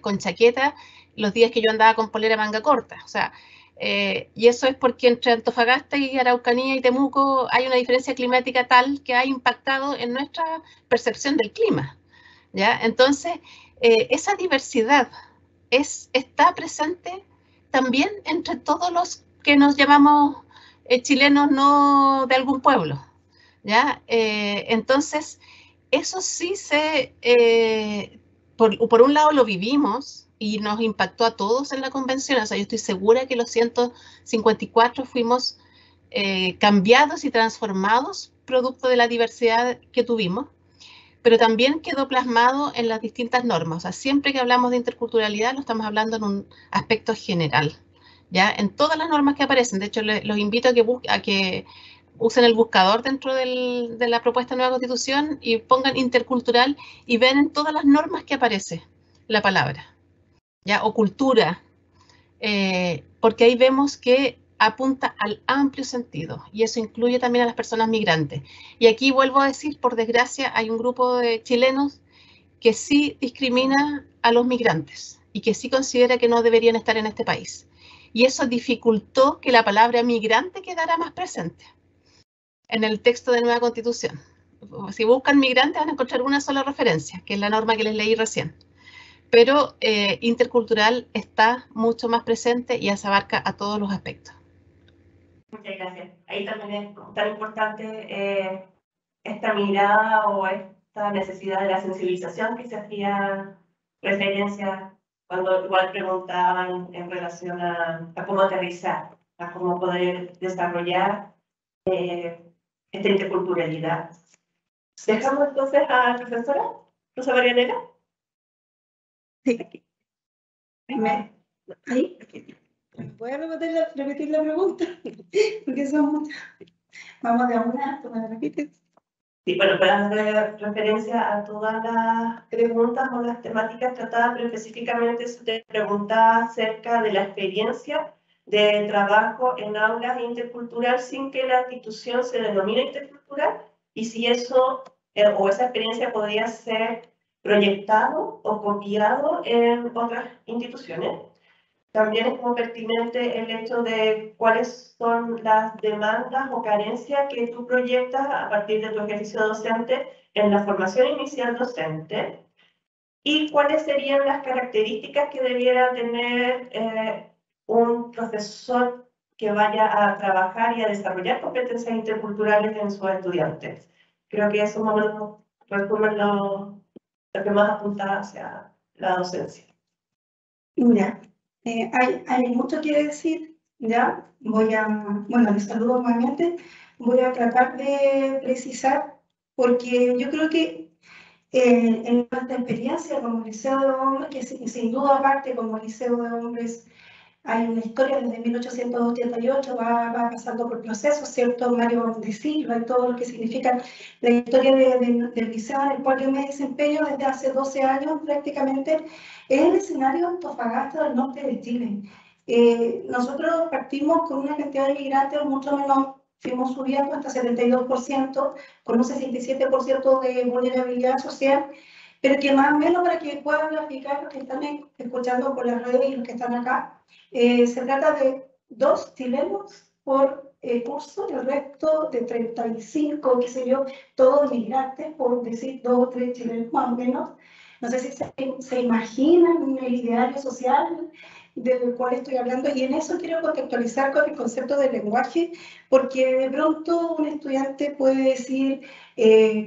E: con chaqueta, los días que yo andaba con polera manga corta, o sea, y eso es porque entre Antofagasta y Araucanía y Temuco hay una diferencia climática tal que ha impactado en nuestra percepción del clima, ¿ya? Entonces, esa diversidad está presente también entre todos los que nos llamamos chilenos no de algún pueblo, ¿ya? Entonces, eso sí por un lado lo vivimos y nos impactó a todos en la convención, o sea, yo estoy segura que los 154 fuimos cambiados y transformados producto de la diversidad que tuvimos, pero también quedó plasmado en las distintas normas, o sea, siempre que hablamos de interculturalidad lo estamos hablando en un aspecto general, ¿ya? En todas las normas que aparecen, de hecho los invito a que usen el buscador dentro de la propuesta de nueva constitución y pongan intercultural y ven en todas las normas que aparece la palabra, ¿ya? O cultura, porque ahí vemos que apunta al amplio sentido y eso incluye también a las personas migrantes. Y aquí vuelvo a decir, por desgracia, hay un grupo de chilenos que sí discrimina a los migrantes y que sí considera que no deberían estar en este país. Y eso dificultó que la palabra migrante quedara más presente en el texto de nueva constitución. Si buscan migrantes van a encontrar una sola referencia, que es la norma que les leí recién. Pero intercultural está mucho más presente y se abarca a todos los aspectos.
A: Muchas gracias. Ahí también es tan importante esta mirada o esta necesidad de la sensibilización que se hacía referencia cuando igual preguntaban en relación a cómo aterrizar, a cómo poder desarrollar esta interculturalidad. Dejamos entonces a la profesora Rosa Marianela.
C: Sí. Ahí. Voy a repetir la pregunta, porque son muchas. Vamos de a una, ¿tú me la repites?
A: Sí, bueno, para hacer referencia a todas las preguntas o las temáticas tratadas, pero específicamente se te preguntaba acerca de la experiencia de trabajo en aulas intercultural sin que la institución se denomine intercultural y si eso o esa experiencia podría ser proyectado o copiado en otras instituciones. También es muy pertinente el hecho de cuáles son las demandas o carencias que tú proyectas a partir de tu ejercicio docente en la formación inicial docente y cuáles serían las características que debiera tener un profesor que vaya a trabajar y a desarrollar competencias interculturales en sus estudiantes. Creo que eso más o menos resume lo que más apunta hacia la docencia.
C: Mira. Hay mucho que decir, ¿ya? Bueno, les saludo nuevamente. Voy a tratar de precisar, porque yo creo que en nuestra experiencia como Liceo de Hombres, que sin duda aparte como Liceo de Hombres, hay una historia desde 1888, va pasando por procesos, ¿cierto? Mario de Silva y todo lo que significa la historia del liceo en el cual yo me desempeño desde hace 12 años prácticamente, es el escenario Antofagasta del norte de Chile. Nosotros partimos con una cantidad de migrantes mucho menos, fuimos subiendo hasta 72%, con un 67% de vulnerabilidad social, pero que más o menos para que puedan graficar los que están escuchando por las redes y los que están acá, se trata de 2 chilenos por curso, el resto de 35, qué sé yo, todos migrantes, por decir 2 o 3 chilenos más o menos. No sé si se imaginan el ideario social del cual estoy hablando, y en eso quiero contextualizar con el concepto del lenguaje, porque de pronto un estudiante puede decir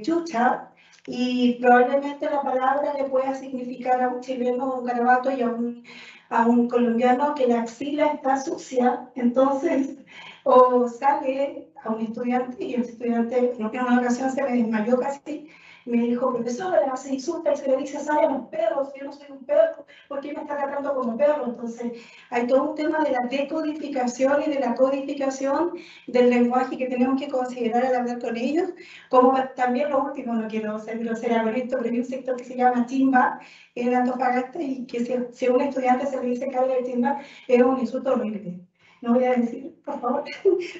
C: chucha, y probablemente la palabra le pueda significar a un chileno un garabato y a un colombiano que la axila está sucia, entonces, o sale a un estudiante y el estudiante en una ocasión se me desmayó casi, me dijo, profesora, se insulta y se le dice, sale a los perros, yo no soy un perro, ¿por qué me está tratando como perro? Entonces, hay todo un tema de la decodificación y de la codificación del lenguaje que tenemos que considerar al hablar con ellos, como también lo último, no quiero ser grosera con esto, pero hay un sector que se llama timba en Antofagasta y que si a un estudiante se le dice cable de timba, es un insulto horrible. No voy a decir, por favor,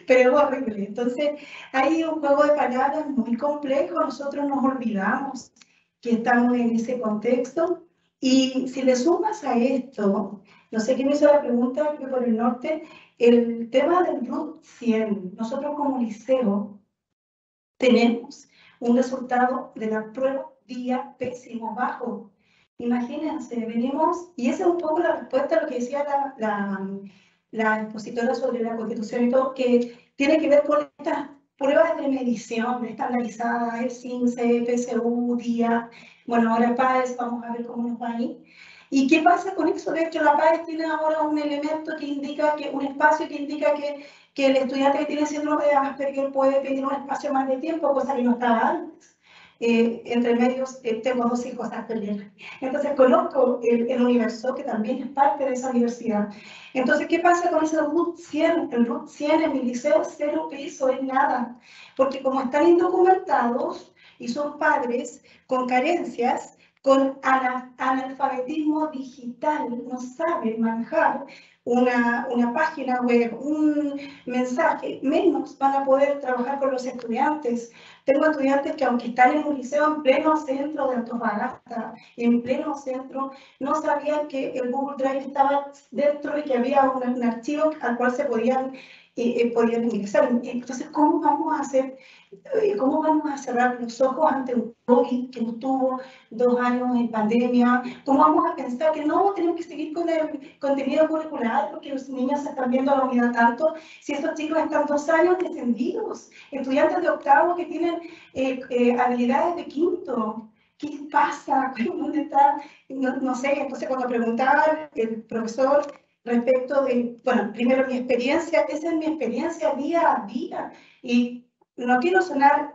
C: pero es horrible. Entonces, hay un juego de palabras muy complejo, nosotros nos olvidamos que estamos en ese contexto, y si le sumas a esto, no sé quién me hizo la pregunta, que por el norte, el tema del RUT 100, nosotros como liceo tenemos un resultado de la prueba día pésimo, bajo. Imagínense, venimos, y esa es un poco la respuesta a lo que decía la expositora sobre la Constitución y todo, que tiene que ver con estas pruebas de medición estandarizadas, el CINCE, PSU, DIA, bueno, ahora PAES, vamos a ver cómo nos va ahí. ¿Y qué pasa con eso? De hecho, la PAES tiene ahora un elemento que indica, un espacio que indica que el estudiante que tiene síndrome de Asperger puede pedir un espacio más de tiempo, cosa que no estaba antes. Entre medios, tengo 2 hijos Asperger. Entonces, conozco el universo, que también es parte de esa universidad. Entonces, ¿qué pasa con ese RUT 100? El RUT 100 en mi liceo es 0 pesos, es nada. Porque como están indocumentados y son padres con carencias, con analfabetismo digital, no saben manejar una página web, un mensaje, menos van a poder trabajar con los estudiantes. Tengo estudiantes que aunque están en un liceo en pleno centro de Antofagasta, en pleno centro, no sabían que el Google Drive estaba dentro y que había un archivo al cual se podían ingresar. Entonces, ¿cómo vamos a hacer? ¿Cómo vamos a cerrar los ojos ante un COVID que nos tuvo 2 años en pandemia? ¿Cómo vamos a pensar que no tenemos que seguir con el contenido curricular porque los niños se están viendo a la unidad tanto? Si estos chicos están 2 años descendidos, estudiantes de octavo que tienen habilidades de quinto. ¿Qué pasa? ¿Dónde está? No sé, entonces cuando preguntaba el profesor respecto de, bueno, primero mi experiencia, esa es mi experiencia día a día. Y no quiero sonar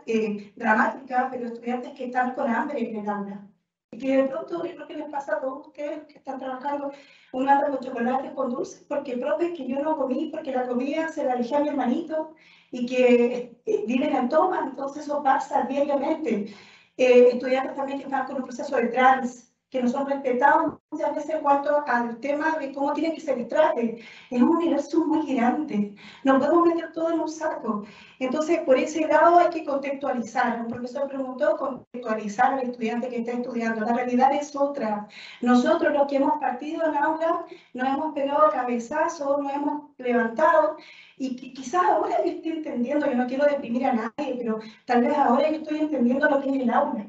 C: dramática, pero estudiantes que están con hambre en el aula. Y que de pronto, yo creo que les pasa a todos ustedes que están trabajando un anda con chocolate, con dulces, porque profe, que yo no comí, porque la comida se la dejé a mi hermanito, y que viven en toma, entonces eso pasa diariamente. Estudiantes también que están con un proceso de trans, que no son respetados muchas veces en cuanto al tema de cómo tiene que ser el trate. Es un universo muy grande, no podemos meter todo en un saco. Entonces, por ese lado hay que contextualizar. Un profesor preguntó, contextualizar al estudiante que está estudiando. La realidad es otra. Nosotros, los que hemos partido en aula, nos hemos pegado cabezazos, nos hemos levantado, y quizás ahora yo estoy entendiendo, yo no quiero deprimir a nadie, pero tal vez ahora yo estoy entendiendo lo que es el aula.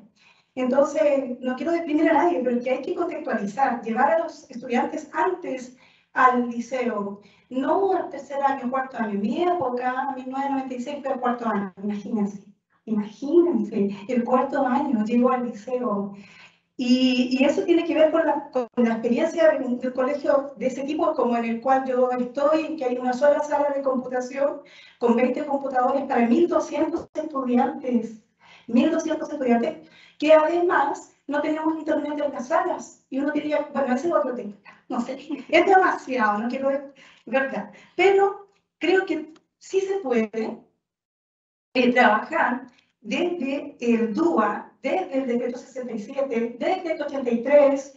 C: Entonces, no quiero deprimir a nadie, pero que hay que contextualizar, llevar a los estudiantes antes al liceo, no al tercer año, cuarto año. En mi época, en 1996, fue el cuarto año, imagínense, el cuarto año llego al liceo. Y eso tiene que ver con la experiencia de un colegio de ese tipo, como en el cual yo estoy, que hay una sola sala de computación con 20 computadores para 1.200 estudiantes. 1.200 estudiantes, que además no tenemos internet en las salas. Y uno diría, bueno, ese es otro tema. No sé, es demasiado, no quiero verdad. Pero creo que sí se puede trabajar desde el DUA, desde el decreto 67, desde el 83,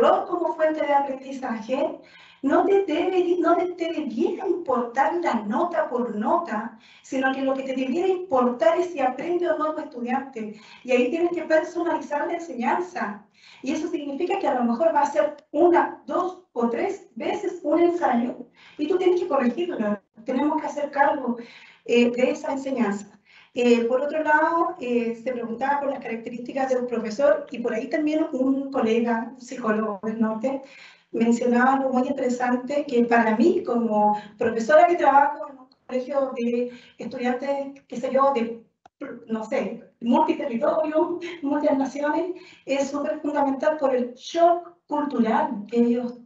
C: ROT como fuente de aprendizaje. No te debiera importar la nota por nota, sino que lo que te debiera importar es si aprende o no tu estudiante. Y ahí tienes que personalizar la enseñanza. Y eso significa que a lo mejor va a ser 1, 2 o 3 veces un ensayo y tú tienes que corregirlo. Tenemos que hacer cargo de esa enseñanza. Por otro lado, se preguntaba por las características de un profesor, y por ahí también un colega, un psicólogo del norte, mencionaba algo muy interesante que para mí, como profesora que trabajo en un colegio de estudiantes, qué sé yo, de, no sé, multiterritorio, muchas naciones, es súper fundamental por el shock cultural que ellos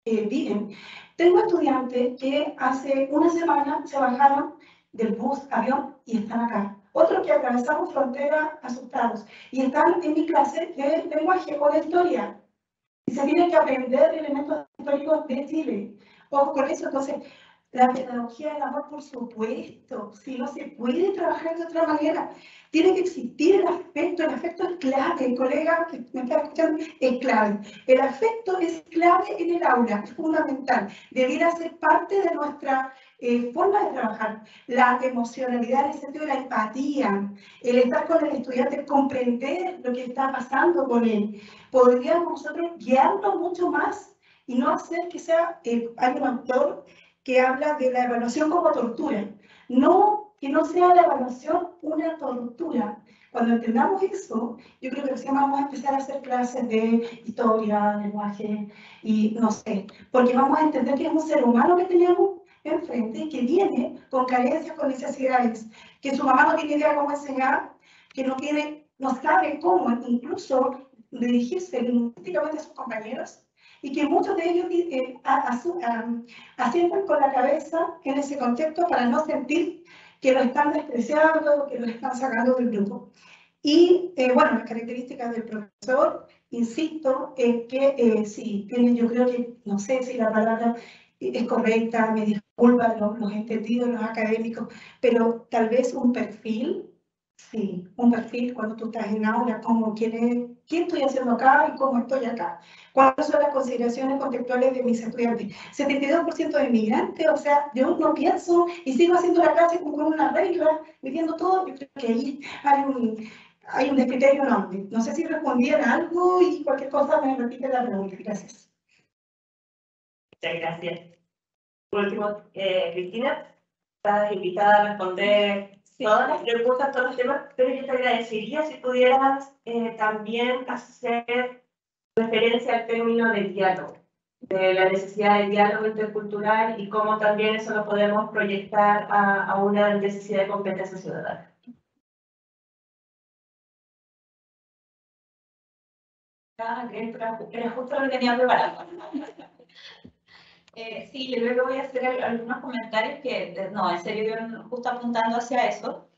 C: viven. Tengo estudiantes que hace una semana se bajaron del bus, avión y están acá. Otros que atravesamos frontera asustados y están en mi clase de lenguaje o de historia. Y se tiene que aprender elementos históricos de Chile. Ojo con eso, entonces, la pedagogía del amor, por supuesto, si no se puede trabajar de otra manera, tiene que existir el afecto es clave, el colega que me está escuchando es clave. El afecto es clave en el aula, es fundamental, debiera ser parte de nuestra forma de trabajar. La emocionalidad en el sentido de la empatía, el estar con el estudiante, comprender lo que está pasando con él. Podríamos nosotros guiarnos mucho más y no hacer que sea, hay un autor que habla de la evaluación como tortura. No, que no sea la evaluación una tortura. Cuando entendamos eso, yo creo que recién vamos a empezar a hacer clases de historia, lenguaje y no sé, porque vamos a entender que es un ser humano que tenemos enfrente, que viene con carencias, con necesidades, que su mamá no tiene idea cómo enseñar, que no sabe cómo incluso dirigirse lingüísticamente a sus compañeros, y que muchos de ellos asientan con la cabeza en ese contexto para no sentir que lo están despreciando, que lo están sacando del grupo. Y bueno, las características del profesor, insisto, en que sí, tienen, yo creo que, no sé si la palabra es correcta, me disculpan los entendidos, los académicos, pero tal vez un perfil. Sí, un perfil cuando tú estás en aula, como qué estoy haciendo acá y cómo estoy acá. ¿Cuáles son las consideraciones contextuales de mis estudiantes? 72% de migrantes, o sea, yo no pienso y sigo haciendo la clase con una regla, midiendo todo, yo creo que ahí hay un descriterio enorme. No sé si respondían a algo y cualquier cosa me repite la pregunta. Gracias.
A: Muchas gracias. Por último, Cristina, estás invitada a responder todas las preguntas, todos los temas, pero yo te agradecería si pudieras también hacer referencia al término del diálogo, de la necesidad del diálogo intercultural y cómo también eso lo podemos proyectar a una necesidad de competencia ciudadana.
B: Era justo lo que tenía preparado. Sí, luego voy a hacer algunos comentarios que, no, en serio, yo justo apuntando hacia eso,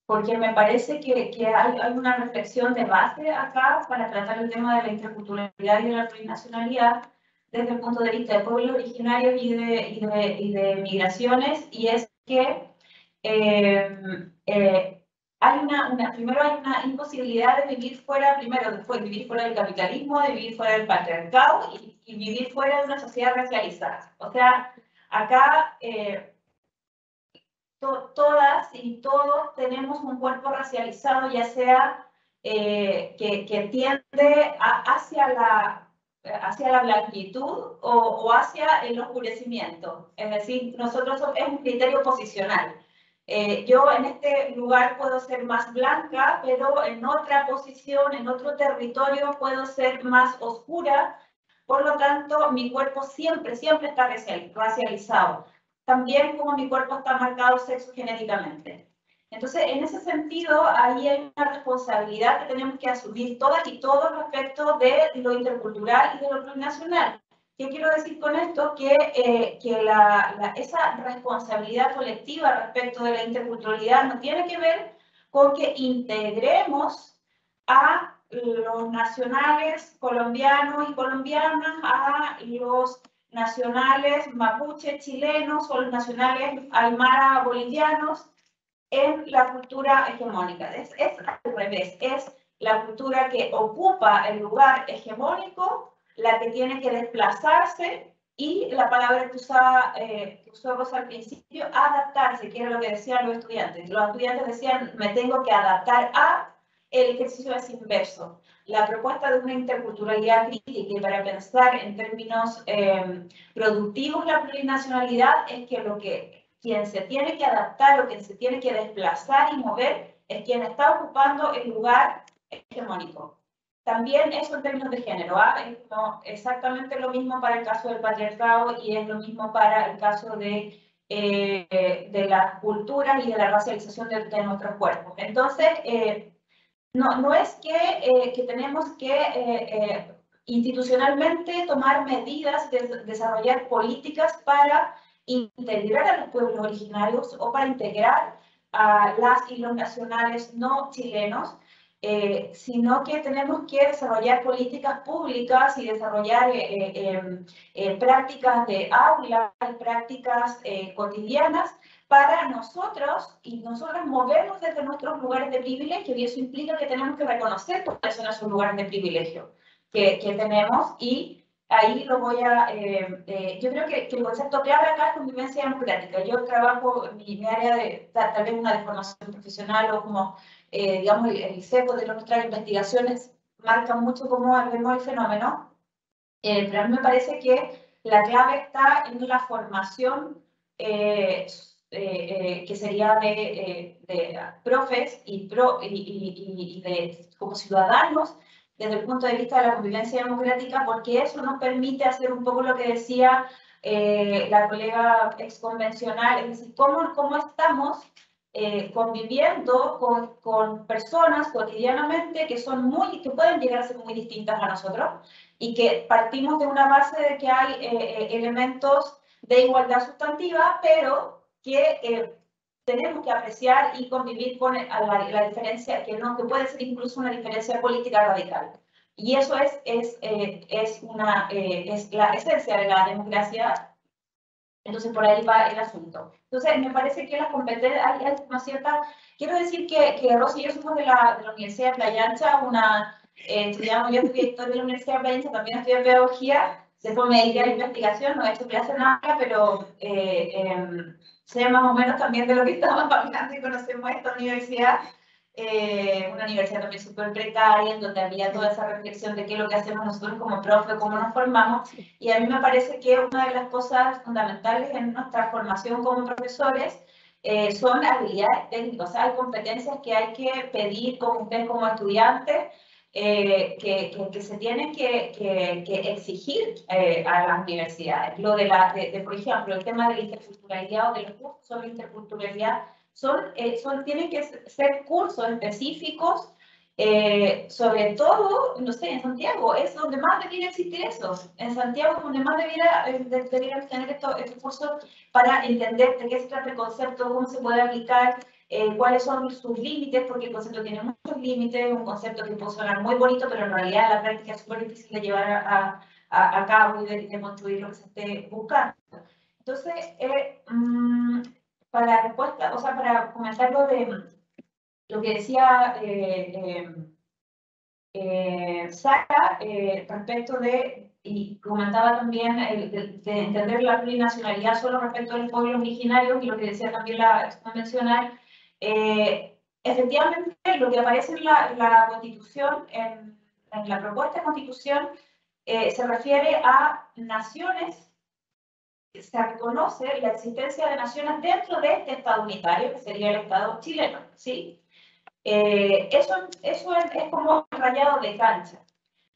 B: porque me parece que hay una reflexión de base acá para tratar el tema de la interculturalidad y de la plurinacionalidad desde el punto de vista de pueblos originarios y de migraciones, y es que primero hay una imposibilidad de vivir fuera, después vivir fuera del capitalismo, de vivir fuera del patriarcado y vivir fuera de una sociedad racializada. O sea, acá todas y todos tenemos un cuerpo racializado, ya sea que tiende hacia la blanquitud o hacia el oscurecimiento. Es decir, es un criterio posicional. Yo en este lugar puedo ser más blanca, pero en otra posición, en otro territorio, puedo ser más oscura. Por lo tanto, mi cuerpo siempre está racializado. También como mi cuerpo está marcado sexogenéticamente. Entonces, en ese sentido, ahí hay una responsabilidad que tenemos que asumir todas y todos respecto de lo intercultural y de lo plurinacional. ¿Qué quiero decir con esto? Que esa responsabilidad colectiva respecto de la interculturalidad no tiene que ver con que integremos a los nacionales colombianos y colombianas, a los nacionales mapuche chilenos o los nacionales aymara bolivianos en la cultura hegemónica. Es al revés, es la cultura que ocupa el lugar hegemónico la que tiene que desplazarse, y la palabra que usamos al principio, adaptarse, que era lo que decían los estudiantes. Los estudiantes decían, me tengo que adaptar a, el ejercicio es inverso. La propuesta de una interculturalidad crítica y para pensar en términos productivos la plurinacionalidad es que quien se tiene que adaptar o quien se tiene que desplazar y mover es quien está ocupando el lugar hegemónico. también eso en términos de género, es como exactamente lo mismo para el caso del patriarcado y es lo mismo para el caso de las culturas y de la racialización de nuestros cuerpos. Entonces, no es que tenemos que institucionalmente tomar medidas, desarrollar políticas para integrar a los pueblos originarios o para integrar a las y los nacionales no chilenos, sino que tenemos que desarrollar políticas públicas y desarrollar prácticas de aula y prácticas cotidianas para nosotros y nosotras movernos desde nuestros lugares de privilegio, y eso implica que tenemos que reconocer cuáles son esos lugares de privilegio que tenemos, y ahí lo voy a... yo creo que el concepto clave acá es convivencia democrática. Yo trabajo en mi área de, tal vez una de formación profesional o como, digamos, el cepo de nuestras investigaciones marca mucho cómo vemos el fenómeno, pero a mí me parece que la clave está en la formación que sería de profes y de, como ciudadanos, desde el punto de vista de la convivencia democrática, porque eso nos permite hacer un poco lo que decía la colega exconvencional, es decir, cómo estamos conviviendo con personas cotidianamente que pueden llegar a ser muy distintas a nosotros, y que partimos de una base de que hay elementos de igualdad sustantiva, pero que tenemos que apreciar y convivir con la diferencia, que puede ser incluso una diferencia política radical. Y eso es la esencia de la democracia. Entonces, por ahí va el asunto. Entonces, me parece que las competencias, hay una cierta... Quiero decir que Rosy y yo somos de la Universidad de Playa Ancha, yo estudié historia de la Universidad de Playa Ancha, también estudié pedagogía, después me dediqué a la investigación, no he hecho clase nada, pero sé más o menos también de lo que estamos hablando y conocemos esta universidad. Una universidad también súper precaria, en donde había toda esa reflexión de qué es lo que hacemos nosotros como profe, cómo nos formamos, y a mí me parece que una de las cosas fundamentales en nuestra formación como profesores son habilidades técnicas, o sea, hay competencias que hay que pedir como ustedes como estudiantes, que se tienen que exigir a las universidades. Lo por ejemplo, el tema de la interculturalidad o de los cursos sobre interculturalidad, tienen que ser cursos específicos, sobre todo, no sé, en Santiago es donde más debería existir eso. En Santiago es donde más debería tener estos cursos para entender de qué se trata el concepto, cómo se puede aplicar, cuáles son sus límites, porque el concepto tiene muchos límites, un concepto que puede sonar muy bonito, pero en realidad en la práctica es súper difícil de llevar a cabo y de construir lo que se esté buscando. Entonces, para comentar lo que decía Sara respecto y comentaba también de entender la plurinacionalidad solo respecto a los pueblos originarios, y lo que decía también la convencional, efectivamente lo que aparece en la Constitución, en la propuesta de Constitución, se refiere a naciones. Se reconoce la existencia de naciones dentro de este Estado unitario, que sería el Estado chileno, ¿sí? Eso es como el rayado de cancha.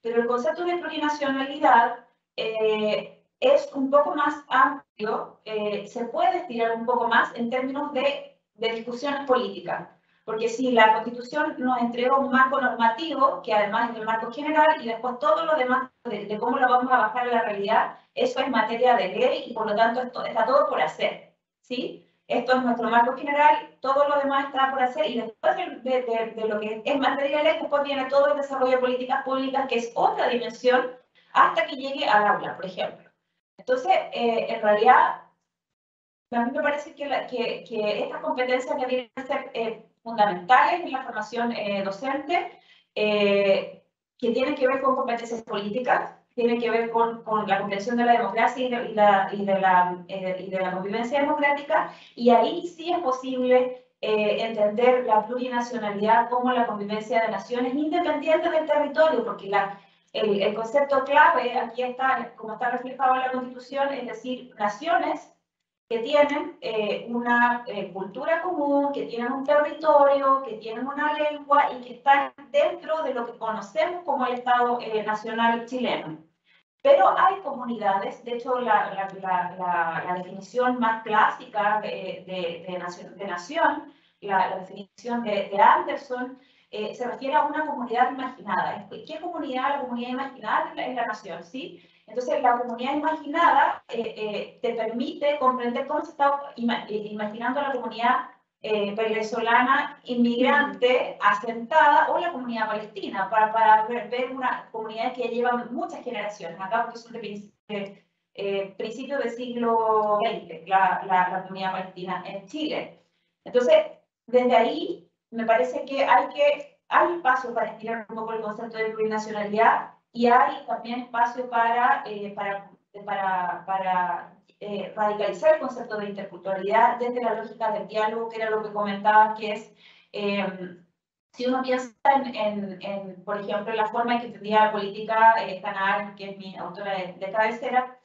B: Pero el concepto de plurinacionalidad es un poco más amplio, se puede estirar un poco más en términos de discusiones políticas. Porque si la Constitución nos entregó un marco normativo, que además es el marco general, y después todo lo demás de cómo lo vamos a bajar a la realidad, eso es materia de ley y por lo tanto esto está todo por hacer, ¿sí? Esto es nuestro marco general, todo lo demás está por hacer, y después de lo que es materia de ley, después viene todo el desarrollo de políticas públicas, que es otra dimensión, hasta que llegue al aula, por ejemplo. Entonces, en realidad, a mí me parece que estas competencias deberían ser fundamentales en la formación docente, que tienen que ver con competencias políticas, tienen que ver con la comprensión de la democracia y de la convivencia democrática, y ahí sí es posible entender la plurinacionalidad como la convivencia de naciones independientes del territorio, porque el concepto clave aquí está, como está reflejado en la Constitución, es decir, naciones que tienen una cultura común, que tienen un territorio, que tienen una lengua y que están dentro de lo que conocemos como el Estado nacional chileno. Pero hay comunidades, de hecho la definición más clásica de nación, la definición de Anderson, se refiere a una comunidad imaginada. ¿Qué comunidad? La comunidad imaginada es la nación, ¿sí? Entonces la comunidad imaginada te permite comprender cómo se está imaginando la comunidad venezolana inmigrante asentada o la comunidad palestina, para ver una comunidad que lleva muchas generaciones acá, porque son de principios del siglo XX, la comunidad palestina en Chile. Entonces, desde ahí me parece que hay espacio para estirar un poco el concepto de plurinacionalidad y hay también espacio para radicalizar el concepto de interculturalidad desde la lógica del diálogo, que era lo que comentaba, que es, si uno piensa por ejemplo, en la forma en que entendía la política Hannah Arendt, que es mi autora de cabecera,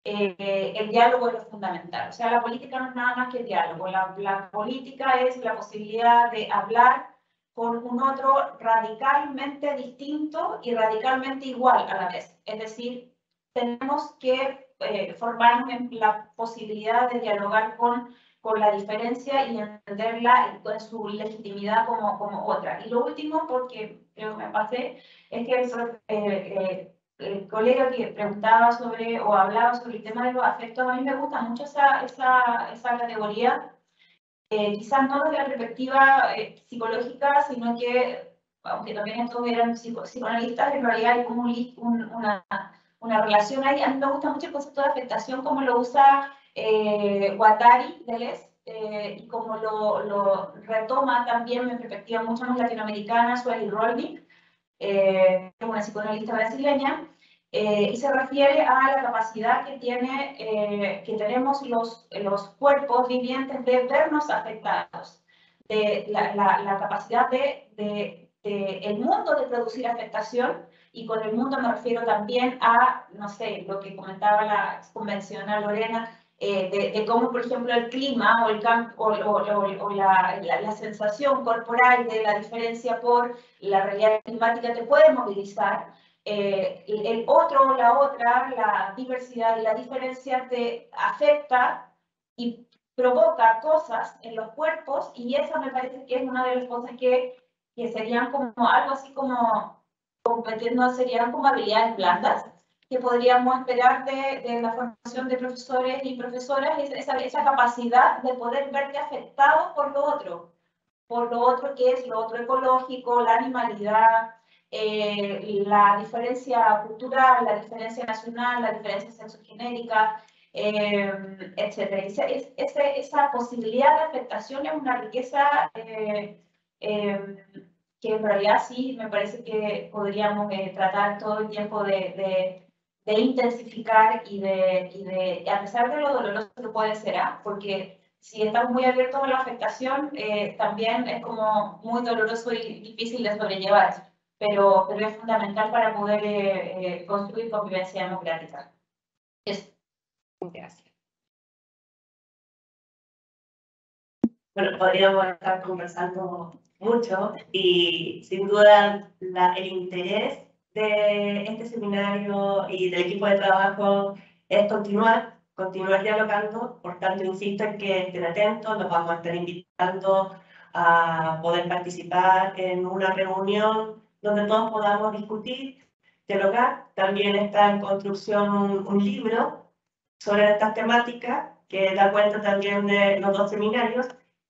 B: el diálogo es lo fundamental. O sea, la política no es nada más que el diálogo. La política es la posibilidad de hablar con un otro radicalmente distinto y radicalmente igual a la vez. Es decir, tenemos que formarnos en la posibilidad de dialogar con la diferencia y entenderla en su legitimidad como otra. Y lo último, porque creo que me pasé, es que el colega que preguntaba sobre o hablaba sobre el tema de los afectos, a mí me gusta mucho esa categoría, quizás no desde la perspectiva psicológica, sino que, aunque también estos eran psicoanalistas, en realidad hay como una relación ahí. A mí me gusta mucho el concepto de afectación, como lo usa Guattari Deleuze, y como lo retoma también en perspectiva mucho más latinoamericana, Sueli Rolnik, una psicoanalista brasileña, y se refiere a la capacidad que tenemos los cuerpos vivientes de vernos afectados, de la capacidad el mundo de producir afectación, y con el mundo me refiero también a, no sé, lo que comentaba la convencional Lorena, de cómo, por ejemplo, el clima o el campo o la sensación corporal de la diferencia por la realidad climática te puede movilizar. El otro o la otra, la diversidad y la diferencia te afecta y provoca cosas en los cuerpos, y esa me parece que es una de las cosas que serían como algo así como, serían como habilidades blandas que podríamos esperar de la formación de profesores y profesoras, esa capacidad de poder verte afectado por lo otro que es lo otro ecológico, la animalidad, la diferencia cultural, la diferencia nacional, la diferencia sexogenérica, etc. Esa posibilidad de afectación es una riqueza que en realidad sí me parece que podríamos tratar todo el tiempo de intensificar y a pesar de lo doloroso que puede ser, porque si estamos muy abiertos a la afectación, también es como muy doloroso y difícil de sobrellevar, pero es fundamental para poder construir convivencia democrática. Eso. Gracias.
A: Bueno, podríamos estar conversando mucho y sin duda el interés de este seminario y del equipo de trabajo es continuar dialogando. Por tanto, insisto en que estén atentos, nos vamos a estar invitando a poder participar en una reunión donde todos podamos discutir, dialogar. También está en construcción un libro sobre estas temáticas que da cuenta también de los dos seminarios,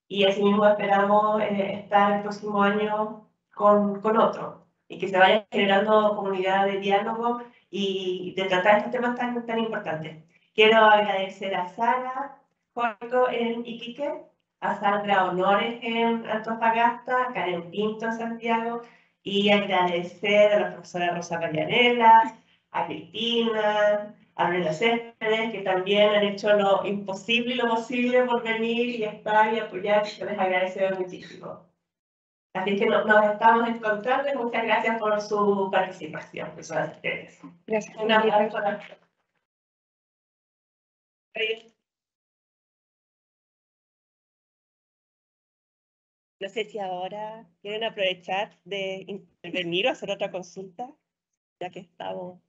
A: y asimismo esperamos estar el próximo año con otro, y que se vaya generando comunidad de diálogo y de tratar estos temas tan importantes. Quiero agradecer a Sara Joico en Iquique, a Sandra Honores en Antofagasta, a Karen Pinto en Santiago, y agradecer a la profesora Rosa Vallanela, a Cristina, a Brenda Céspedes, que también han hecho lo imposible y lo posible por venir y estar y apoyar, que les agradecemos muchísimo. Así que nos estamos encontrando y muchas gracias por su participación, personas de ustedes.
D: Gracias.
A: Un abrazo. No sé si ahora quieren aprovechar de intervenir o hacer otra consulta, ya que estamos.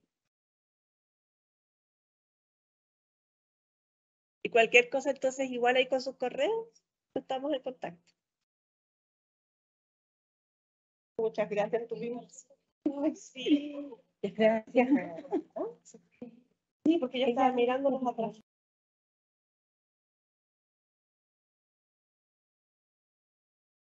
A: Y cualquier cosa, entonces, igual ahí con sus correos, estamos en contacto. Muchas gracias, tuvimos. Sí, gracias. Sí, porque yo estaba mirándonos atrás.